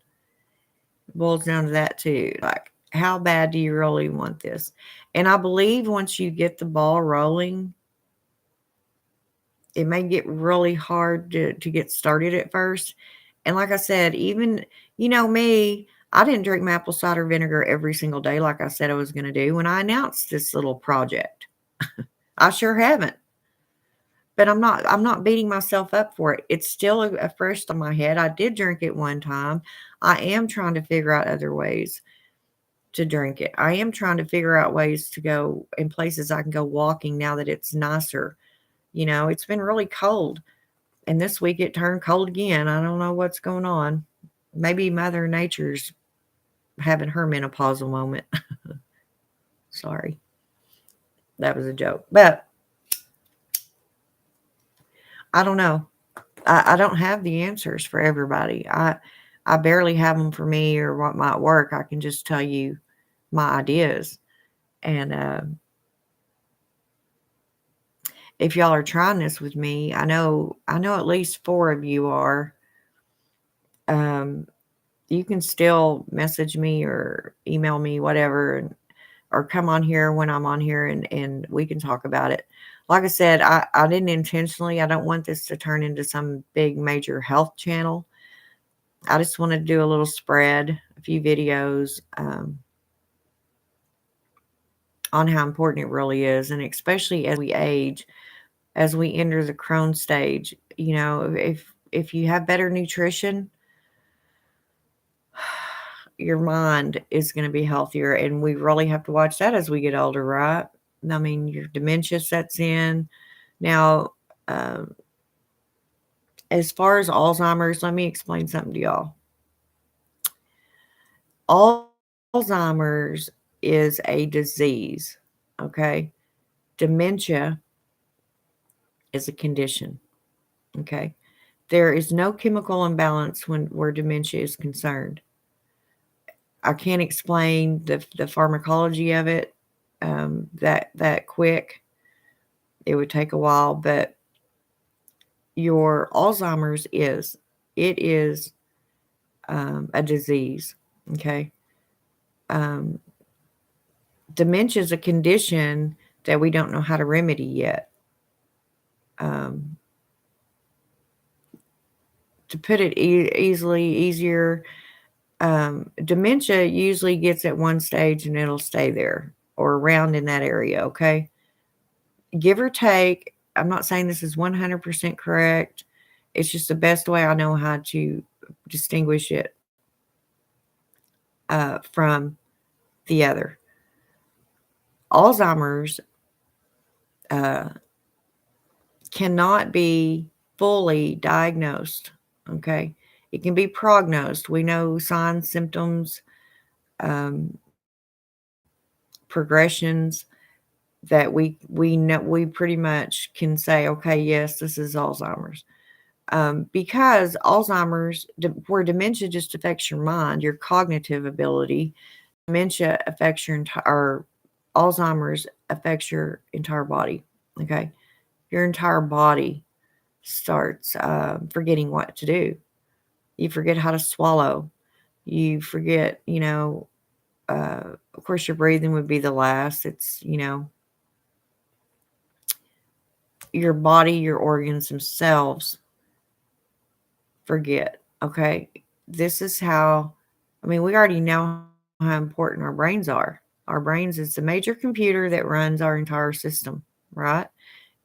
It boils down to that too. Like, how bad do you really want this? And I believe once you get the ball rolling, it may get really hard to get started at first. And like I said, even, me, I didn't drink maple cider vinegar every single day like I said I was going to do when I announced this little project. I sure haven't. But I'm not beating myself up for it. It's still a fresh on my head. I did drink it one time. I am trying to figure out other ways to drink it. I am trying to figure out ways to go in places I can go walking now that it's nicer. It's been really cold. And this week it turned cold again. I don't know what's going on. Maybe Mother Nature's having her menopausal moment. Sorry. That was a joke. But I don't know. I don't have the answers for everybody. I barely have them for me or what might work. I can just tell you my ideas. And if y'all are trying this with me, I know at least 4 of you are. Um, you can still message me or email me, whatever, or come on here when I'm on here and we can talk about it. Like I said, I didn't intentionally. I don't want this to turn into some big major health channel. I just wanted to do a little spread, a few videos on how important it really is, and especially as we age, as we enter the Crohn stage. If you have better nutrition, your mind is going to be healthier, and we really have to watch that as we get older, right? I mean, your dementia sets in. Now, um, as far as Alzheimer's, let me explain something to y'all. Alzheimer's is a disease, okay? Dementia is a condition, okay? There is no chemical imbalance where dementia is concerned. I can't explain the pharmacology of it that quick. It would take a while, but your Alzheimer's is a disease. Okay, um, dementia is a condition that we don't know how to remedy yet. Um, to put it easier, dementia usually gets at one stage and it'll stay there or around in that area. Okay, give or take. I'm not saying this is 100% correct. It's just the best way I know how to distinguish it from the other. Alzheimer's uh, cannot be fully diagnosed. Okay, it can be prognosed. We know signs, symptoms, um, progressions that we know. We pretty much can say, okay, yes, this is Alzheimer's. Because Alzheimer's, where dementia just affects your mind, your cognitive ability, dementia affects your entire, Alzheimer's affects your entire body. Okay, your entire body starts forgetting what to do. You forget how to swallow. You forget, of course, your breathing would be the last. It's, your body, your organs themselves forget. Okay. This is how, I mean, we already know how important our brains are. Our brains is the major computer that runs our entire system, right?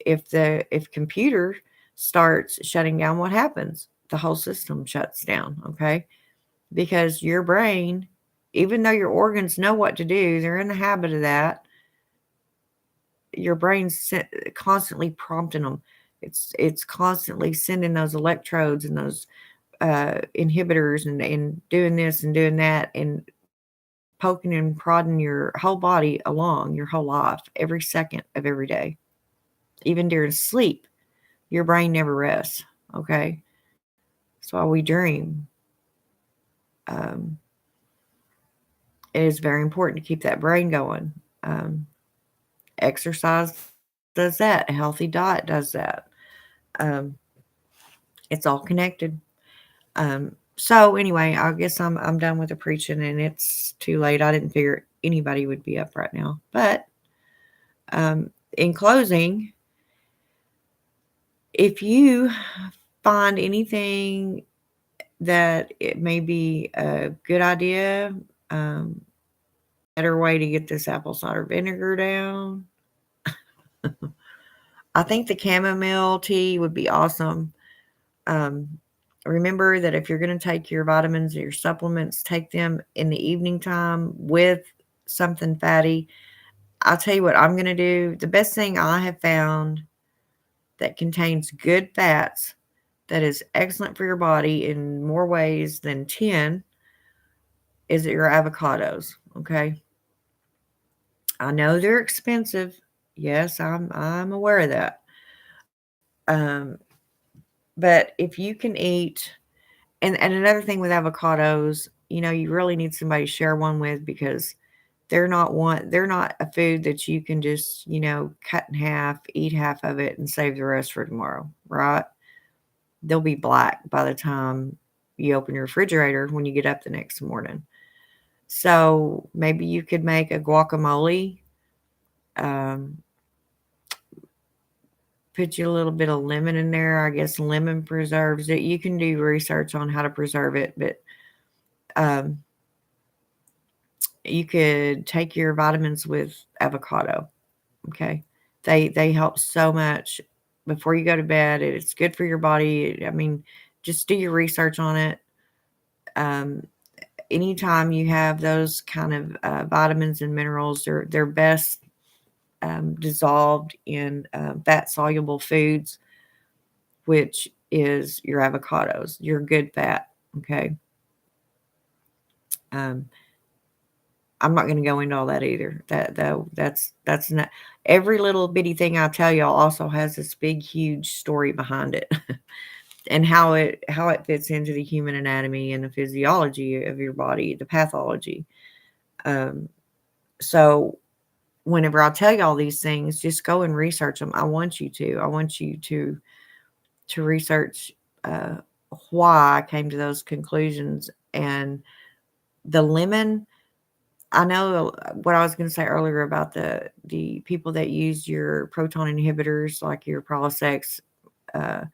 If computer starts shutting down, what happens? The whole system shuts down, okay? Because your brain, even though your organs know what to do, they're in the habit of that. Your brain's constantly prompting them. It's constantly sending those electrodes and those inhibitors and doing this and doing that and poking and prodding your whole body along your whole life, every second of every day. Even during sleep, your brain never rests. Okay. That's why we dream. Um, it is very important to keep that brain going. Um, Exercise does that. A healthy diet does that. Um, it's all connected. So anyway, I guess I'm done with the preaching, and it's too late. I didn't figure anybody would be up right now. But in closing, if you find anything that it may be a good idea, um, better way to get this apple cider vinegar down, I think the chamomile tea would be awesome. Um, Remember that if you're going to take your vitamins or your supplements, take them in the evening time with something fatty. I'll tell you what I'm going to do. The best thing I have found that contains good fats that is excellent for your body in more ways than 10 is your avocados. Okay. I know they're expensive. Yes, I'm aware of that. Um, but if you can eat, and another thing with avocados, you really need somebody to share one with because they're not a food that you can just, cut in half, eat half of it and save the rest for tomorrow, right? They'll be black by the time you open your refrigerator when you get up the next morning. So maybe you could make a guacamole, um, put you a little bit of lemon in there. I guess lemon preserves it. You can do research on how to preserve it, but um, you could take your vitamins with avocado. Okay, they help so much before you go to bed. It's good for your body. I mean, just do your research on it. Um, Anytime you have those kind of vitamins and minerals, they're best dissolved in fat soluble foods, which is your avocados, your good fat. Okay. Um, I'm not going to go into all that either. That's not every little bitty thing I tell y'all also has this big, huge story behind it, and how it fits into the human anatomy and the physiology of your body, the pathology. Um, so whenever I tell you all these things, just go and research them. I want you to. I want you to research uh, why I came to those conclusions. And the lemon, I know what I was going to say earlier about the people that use your proton inhibitors, like your Prilosec uh,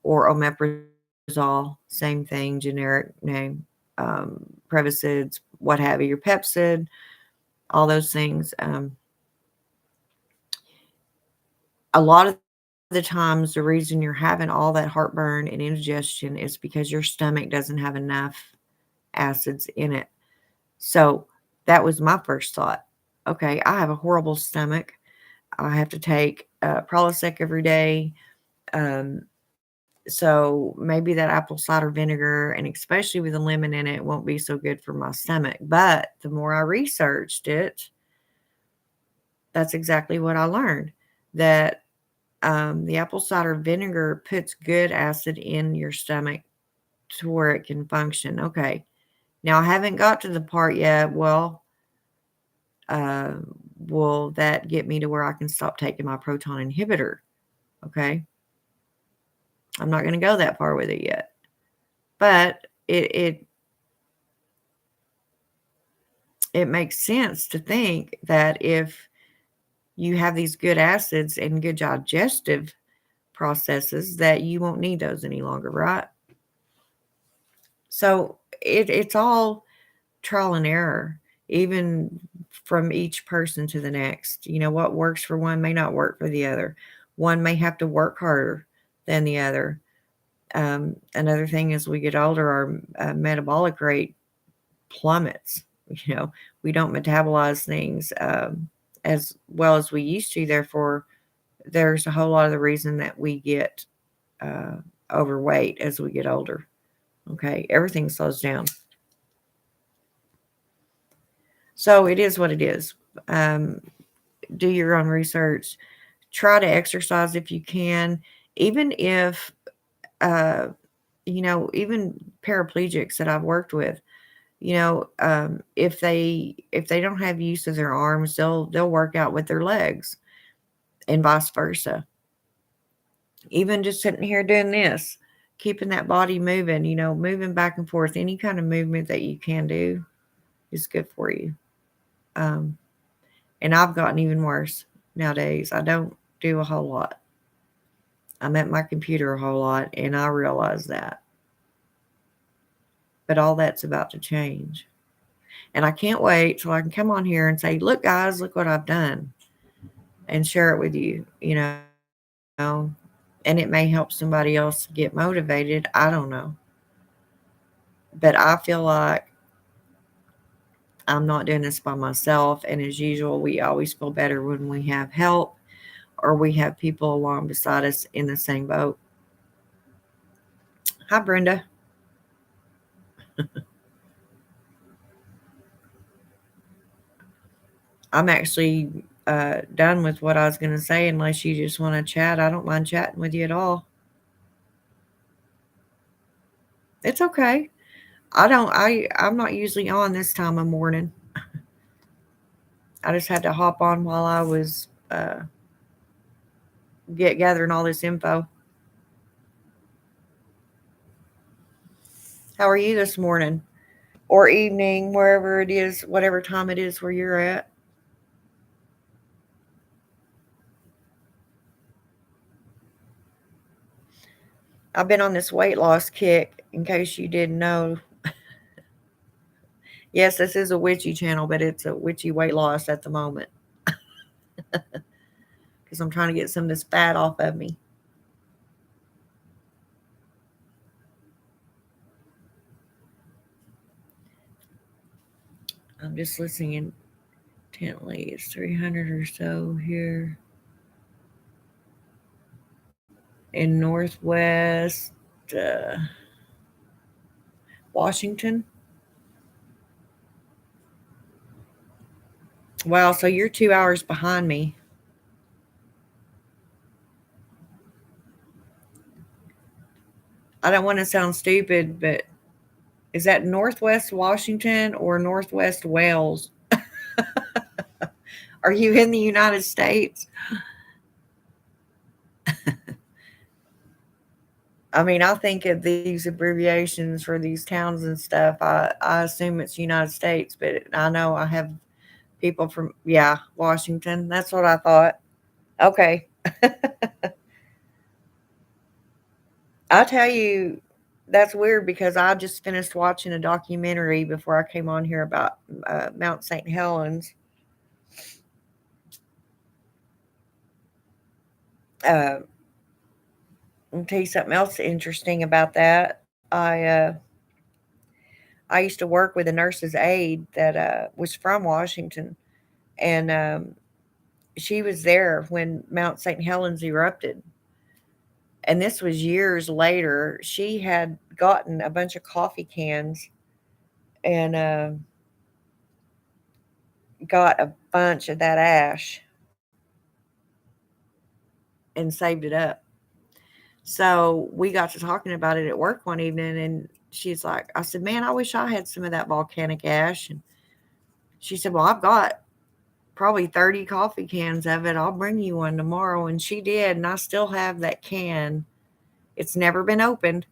or omeprazole, same thing, generic name, Prevacid, what have you, your Pepsid, all those things. A lot of the times, the reason you're having all that heartburn and indigestion is because your stomach doesn't have enough acids in it. So that was my first thought. Okay, I have a horrible stomach. I have to take Prilosec every day. Um, so maybe that apple cider vinegar, and especially with the lemon in it, won't be so good for my stomach. But the more I researched it, that's exactly what I learned. That the apple cider vinegar puts good acid in your stomach to where it can function. Okay. Now I haven't got to the part yet. Well, uh, will that get me to where I can stop taking my proton inhibitor? Okay. I'm not going to go that far with it yet, but it makes sense to think that if you have these good acids and good digestive processes that you won't need those any longer, right? So it's all trial and error, even from each person to the next. What works for one may not work for the other. One may have to work harder than the other. Another thing, as we get older, our metabolic rate plummets. You know, we don't metabolize things as well as we used to. Therefore, there's a whole lot of the reason that we get uh, overweight as we get older. Okay, everything slows down. So it is what it is. Um, do your own research. Try to exercise if you can, even if uh, even paraplegics that I've worked with. If they don't have use of their arms, they'll work out with their legs, and vice versa. Even just sitting here doing this, keeping that body moving, moving back and forth, any kind of movement that you can do is good for you. Um, and I've gotten even worse nowadays. I don't do a whole lot. I'm at my computer a whole lot, and I realize that. But all that's about to change. And I can't wait till I can come on here and say, look, guys, look what I've done, and share it with you. And it may help somebody else get motivated. I don't know. But I feel like I'm not doing this by myself. And as usual, we always feel better when we have help or we have people along beside us in the same boat. Hi, Brenda. I'm actually done with what I was going to say. Unless you just want to chat, I don't mind chatting with you at all. It's okay. I'm not usually on this time of morning. I just had to hop on while I was gathering all this info. How are you this morning or evening, wherever it is, whatever time it is where you're at? I've been on this weight loss kick, in case you didn't know. Yes, this is a witchy channel, but it's a witchy weight loss at the moment because I'm trying to get some of this fat off of me. I'm just listening intently. It's 300 or so here in Northwest Washington. Wow, so you're 2 hours behind me. I don't want to sound stupid, but is that Northwest Washington or Northwest Wales? Are you in the United States? I mean, I think of these abbreviations for these towns and stuff. I assume it's United States, but I know I have people from, yeah, Washington. That's what I thought. Okay. I tell you, that's weird because I just finished watching a documentary before I came on here about Mount St. Helens. Uh, I'll tell you something else interesting about that. I used to work with a nurse's aide that was from Washington, and she was there when Mount St. Helens erupted. And this was years later. She had gotten a bunch of coffee cans and got a bunch of that ash and saved it up. So we got to talking about it at work one evening, and she's like, I said, man, I wish I had some of that volcanic ash. And she said, well, I've got probably 30 coffee cans of it. I'll bring you one tomorrow. And she did. And I still have that can. It's never been opened,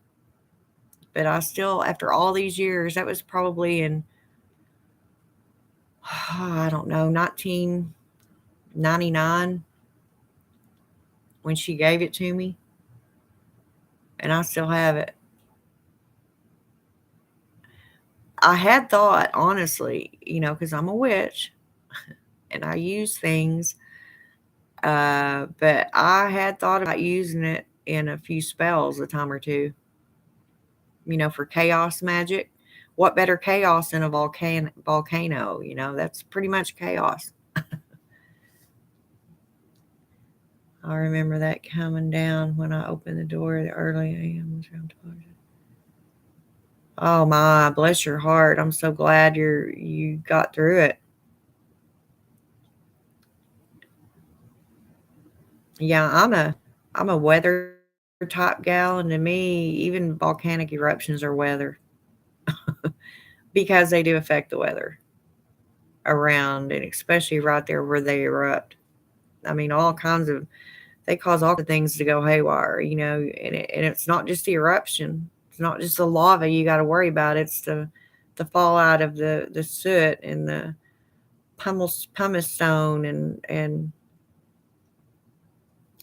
but I still, after all these years, that was probably in, I don't know, 1999 when she gave it to me. and I still have it. I had thought, honestly, because I'm a witch and I use things, but I had thought about using it in a few spells a time or two, for chaos magic. What better chaos than a volcano? That's pretty much chaos. I remember that coming down when I opened the door the early AM. Oh my, bless your heart. I'm so glad you got through it. Yeah, I'm a weather type gal, and to me, even volcanic eruptions are weather because they do affect the weather around, and especially right there where they erupt. I mean, they cause all kinds of things to go haywire, and it's not just the eruption. It's not just the lava you got to worry about. It's the fallout of the soot and the pumice stone, and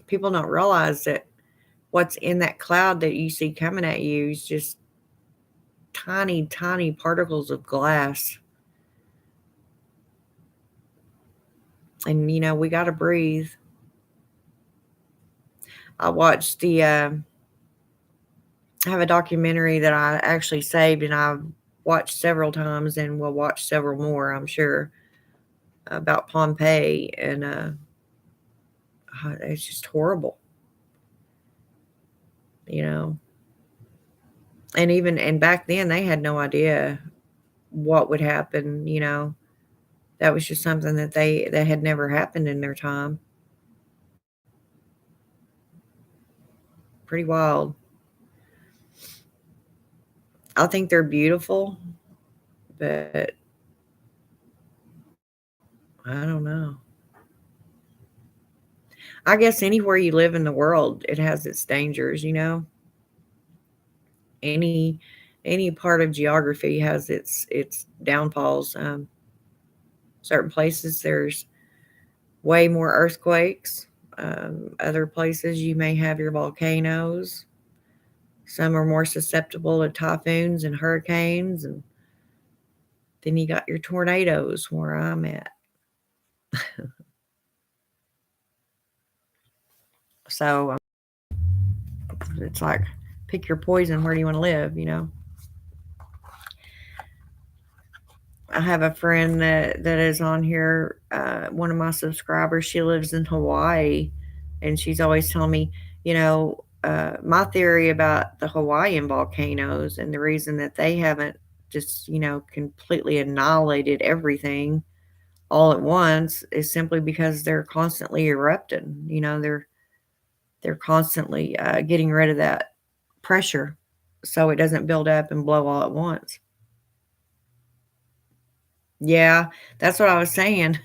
people don't realize that what's in that cloud that you see coming at you is just tiny, tiny particles of glass. And, we got to breathe. I watched I have a documentary that I actually saved and I've watched several times and will watch several more, I'm sure, about Pompeii. And it's just horrible, you know. And back then they had no idea what would happen, That was just something that had never happened in their time. Pretty wild. I think they're beautiful, but I don't know. I guess anywhere you live in the world, it has its dangers, Any any part of geography has its downfalls. Certain places there's way more earthquakes. Other places you may have your volcanoes. Some are more susceptible to typhoons and hurricanes, and then you got your tornadoes where I'm at. So it's like pick your poison. Where do you want to live? I have a friend that is on here, one of my subscribers. She lives in Hawaii, and she's always telling me, my theory about the Hawaiian volcanoes and the reason that they haven't just, completely annihilated everything all at once is simply because they're constantly erupting. They're constantly getting rid of that pressure so it doesn't build up and blow all at once. Yeah, that's what I was saying.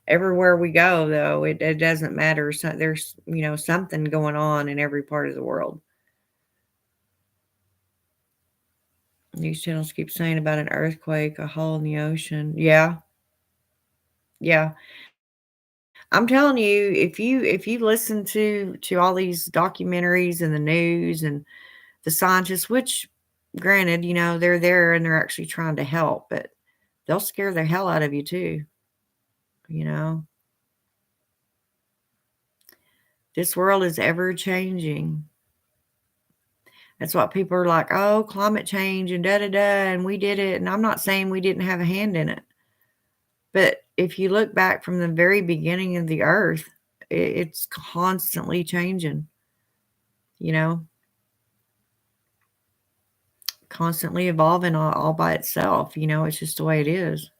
Everywhere we go, though, it doesn't matter. So there's, something going on in every part of the world. News channels keep saying about an earthquake, a hole in the ocean. Yeah, yeah. I'm telling you, if you listen to all these documentaries and the news and the scientists, which granted, they're there and they're actually trying to help, but they'll scare the hell out of you too, you know. This world is ever changing. That's what people are like, oh, climate change and da da da, and we did it. And I'm not saying we didn't have a hand in it. But if you look back from the very beginning of the earth, it's constantly changing, you know, constantly evolving all by itself. It's just the way it is.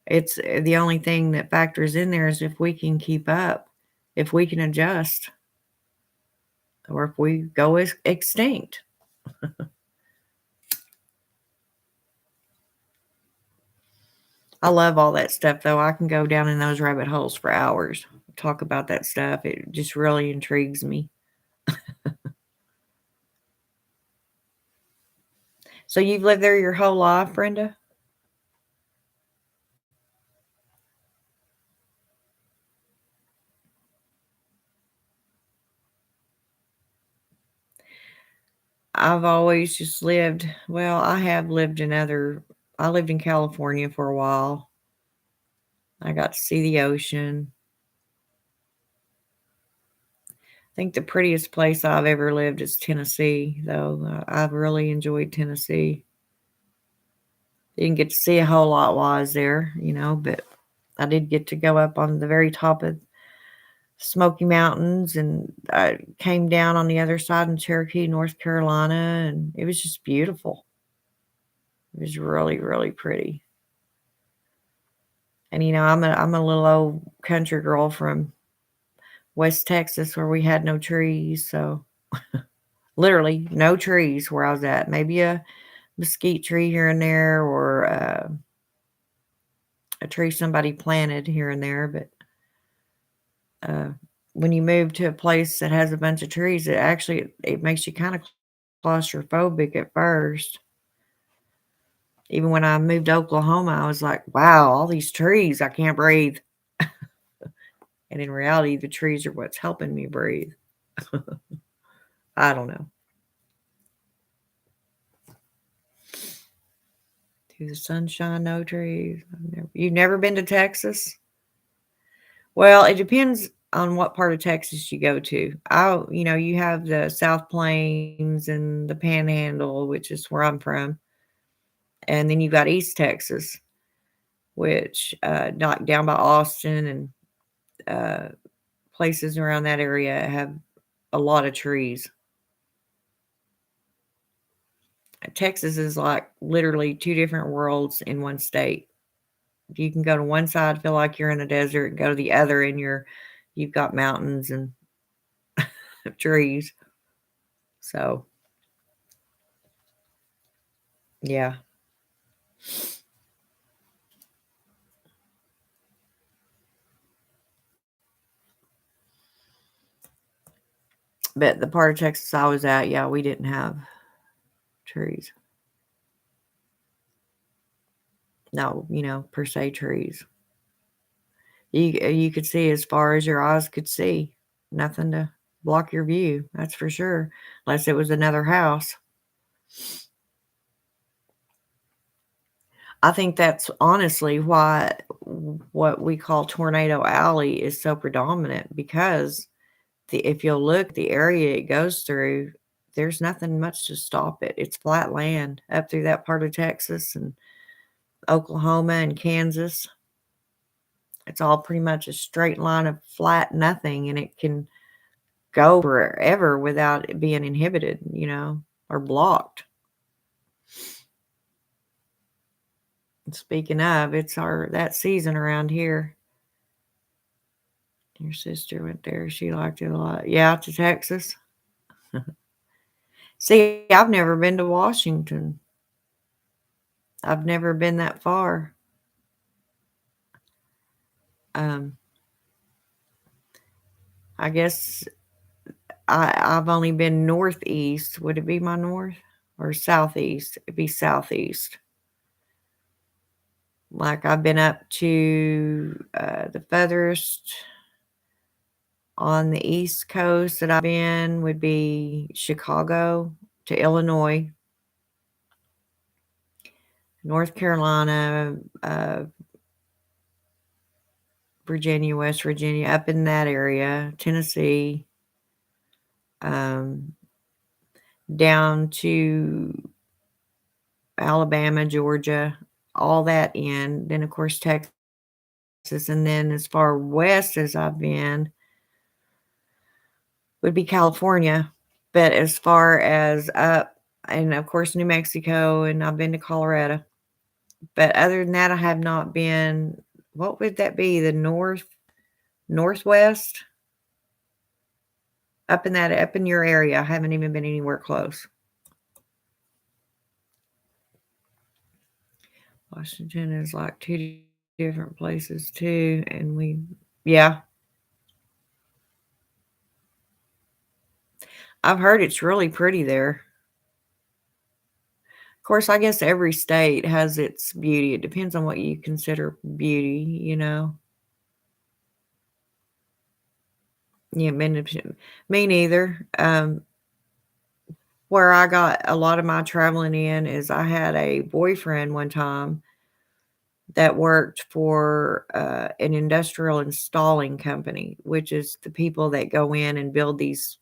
It's the only thing that factors in there is if we can keep up, if we can adjust, or if we go extinct. I love all that stuff, though. I can go down in those rabbit holes for hours, talk about that stuff. It just really intrigues me. So you've lived there your whole life, Brenda? I've always just lived, well, I have lived in I lived in California for a while. I got to see the ocean. I think the prettiest place I've ever lived is Tennessee, though. I've really enjoyed Tennessee. Didn't get to see a whole lot while I was there, but I did get to go up on the very top of Smoky Mountains, and I came down on the other side in Cherokee, North Carolina, and it was just beautiful. It was really, really pretty. And I'm a little old country girl from West Texas where we had no trees, so literally no trees where I was at. Maybe a mesquite tree here and there, or a tree somebody planted here and there, but uh, when you move to a place that has a bunch of trees, it makes you kind of claustrophobic at first. Even when I moved to Oklahoma, I was like, wow, all these trees, I can't breathe. And in reality, the trees are what's helping me breathe. I don't know. Through the sunshine, no trees. You've never been to Texas? Well, it depends on what part of Texas you go to. You have the South Plains and the Panhandle, which is where I'm from. And then you got East Texas, which not down by Austin, and uh, places around that area have a lot of trees. Texas is like literally two different worlds in one state. You can go to one side, feel like you're in a desert, and go to the other, and you've got mountains and trees. So yeah. But the part of Texas I was at, yeah, we didn't have trees. No, per se trees. You could see as far as your eyes could see. Nothing to block your view, that's for sure. Unless it was another house. I think that's honestly why what we call Tornado Alley is so predominant, because if you'll look, the area it goes through, there's nothing much to stop it. It's flat land up through that part of Texas and Oklahoma and Kansas. It's all pretty much a straight line of flat nothing, and it can go forever without it being inhibited, or blocked. And speaking of, it's that season around here. Your sister went there. She liked it a lot. Yeah, to Texas. See, I've never been to Washington. I've never been that far. Um, I guess I've only been northeast. Would it be my north or southeast? It'd be southeast. Like I've been up to the furthest on the East Coast that I've been would be Chicago to Illinois, North Carolina, Virginia, West Virginia, up in that area, Tennessee, um, down to Alabama, Georgia, all that in. Then, of course, Texas. And then as far west as I've been would be California. But as far as up, and of course, New Mexico, and I've been to Colorado. But other than that, I have not been. What would that be? The northwest? Up in your area. I haven't even been anywhere close. Washington is like two different places too, and yeah. I've heard it's really pretty there. Of course, I guess every state has its beauty. It depends on what you consider beauty. Yeah, me neither. where I got a lot of my traveling in is I had a boyfriend one time that worked for an industrial installing company, which is the people that go in and build these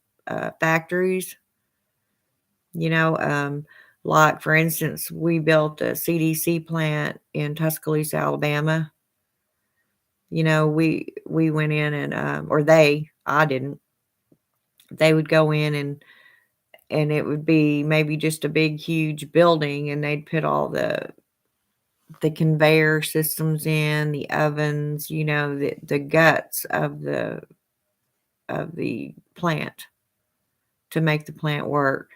factories. You know, like for instance, we built a CDC plant in Tuscaloosa, Alabama. You know, we went in and or they, I didn't. They would go in and it would be maybe just a big huge building and they'd put all the conveyor systems in, the ovens, you know, the guts of the plant to make the plant work.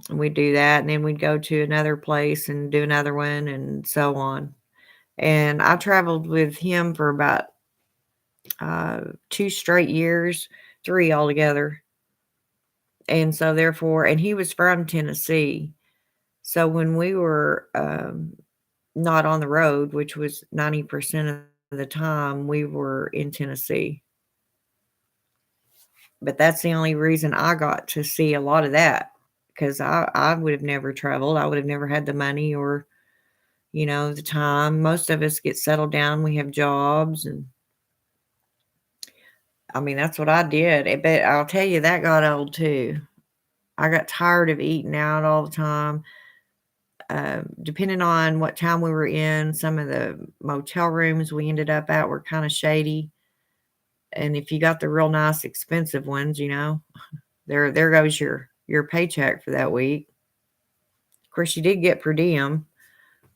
And we'd do that and then we'd go to another place and do another one and so on. And I traveled with him for about 2 straight years, 3 altogether. And so therefore, and he was from Tennessee. So when we were not on the road, which was 90% of the time, we were in Tennessee. But that's the only reason I got to see a lot of that because I would have never traveled. I would have never had the money or, you know, the time. Most of us get settled down. We have jobs. And I mean, that's what I did. But I'll tell you, that got old too. I got tired of eating out all the time. Depending on what town we were in, some of the motel rooms we ended up at were kind of shady. And if you got the real nice expensive ones, you know, there goes your paycheck for that week. Of course, you did get per diem,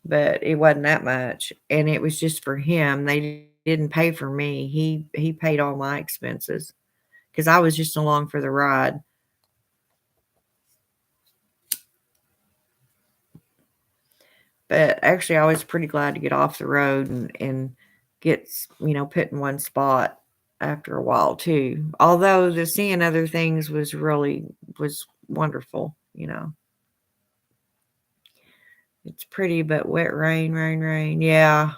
but it wasn't that much, and it was just for him. They didn't pay for me. He paid all my expenses because I was just along for the ride. But actually, I was pretty glad to get off the road and get, you know, put in one spot after a while too. Although the seeing other things was wonderful, you know. It's pretty, but wet rain, rain, rain. Yeah,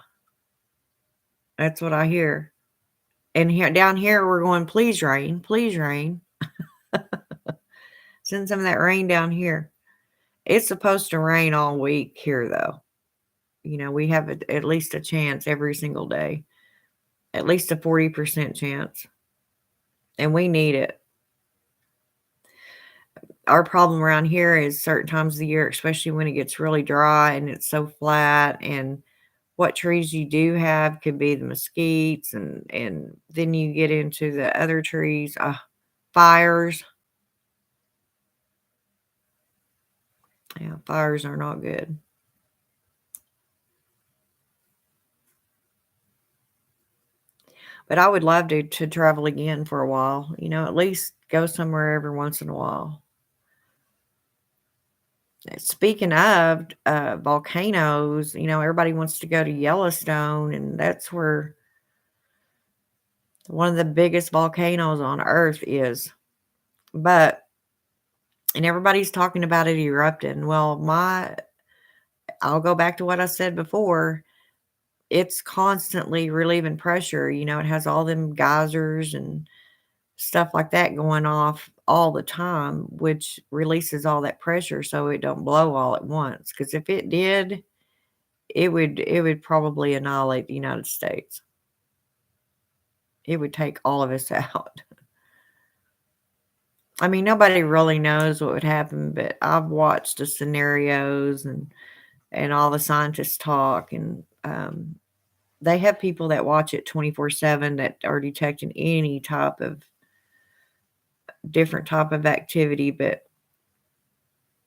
that's what I hear. And here down here we're going, please rain, please rain. Send some of that rain down here. It's supposed to rain all week here though. You know, we have at least a chance every single day. At least a 40% chance. And we need it. Our problem around here is certain times of the year, especially when it gets really dry and it's so flat, and what trees you do have could be the mesquites, and then you get into the other trees, fires. Yeah, fires are not good. But I would love to travel again for a while, you know, at least go somewhere every once in a while. Speaking of volcanoes, you know, everybody wants to go to Yellowstone, and that's where one of the biggest volcanoes on earth is. But and everybody's talking about it erupting. Well, I'll go back to what I said before. It's constantly relieving pressure. You know, it has all them geysers and stuff like that going off all the time, which releases all that pressure so it don't blow all at once. Because if it did, it would probably annihilate the United States. It would take all of us out. I mean, nobody really knows what would happen, but I've watched the scenarios and all the scientists talk, and they have people that watch it 24/7 that are detecting any type of different type of activity, but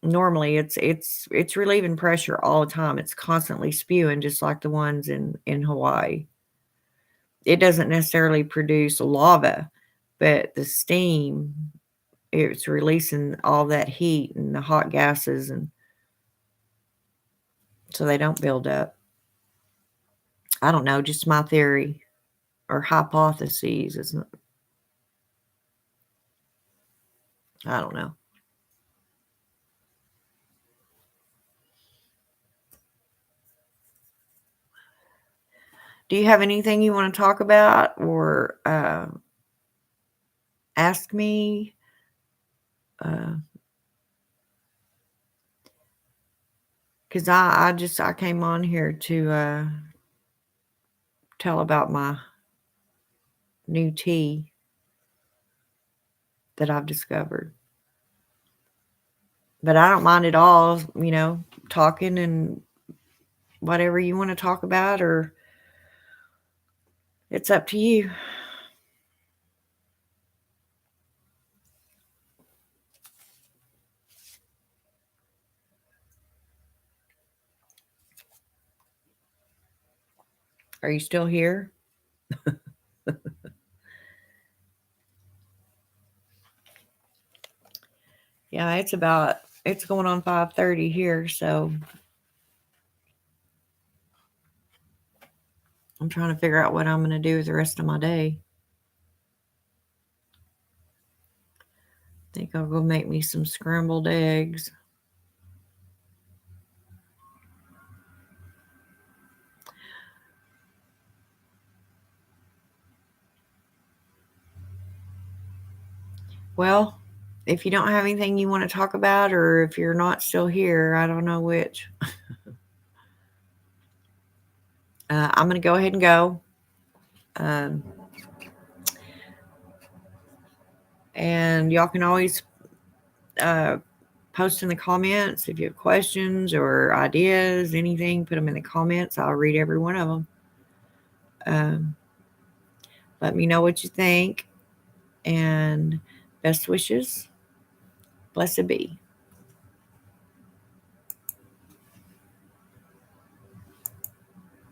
normally it's relieving pressure all the time. It's constantly spewing just like the ones in Hawaii. It doesn't necessarily produce lava, but the steam, it's releasing all that heat and the hot gases, and so they don't build up. I don't know, just my theory or hypotheses. It's not, I don't know. Do you have anything you want to talk about or ask me? Uh, because I came on here to tell about my new tea that I've discovered. But I don't mind at all, talking and whatever you want to talk about, or it's up to you. Are you still here? Yeah, it's going on 5:30 here, so I'm trying to figure out what I'm going to do with the rest of my day. I think I'll go make me some scrambled eggs. Well, if you don't have anything you want to talk about, or if you're not still here, I don't know which. I'm going to go ahead and go. Um, and y'all can always post in the comments if you have questions or ideas, anything, put them in the comments. I'll read every one of them. Let me know what you think, and best wishes. Blessed be.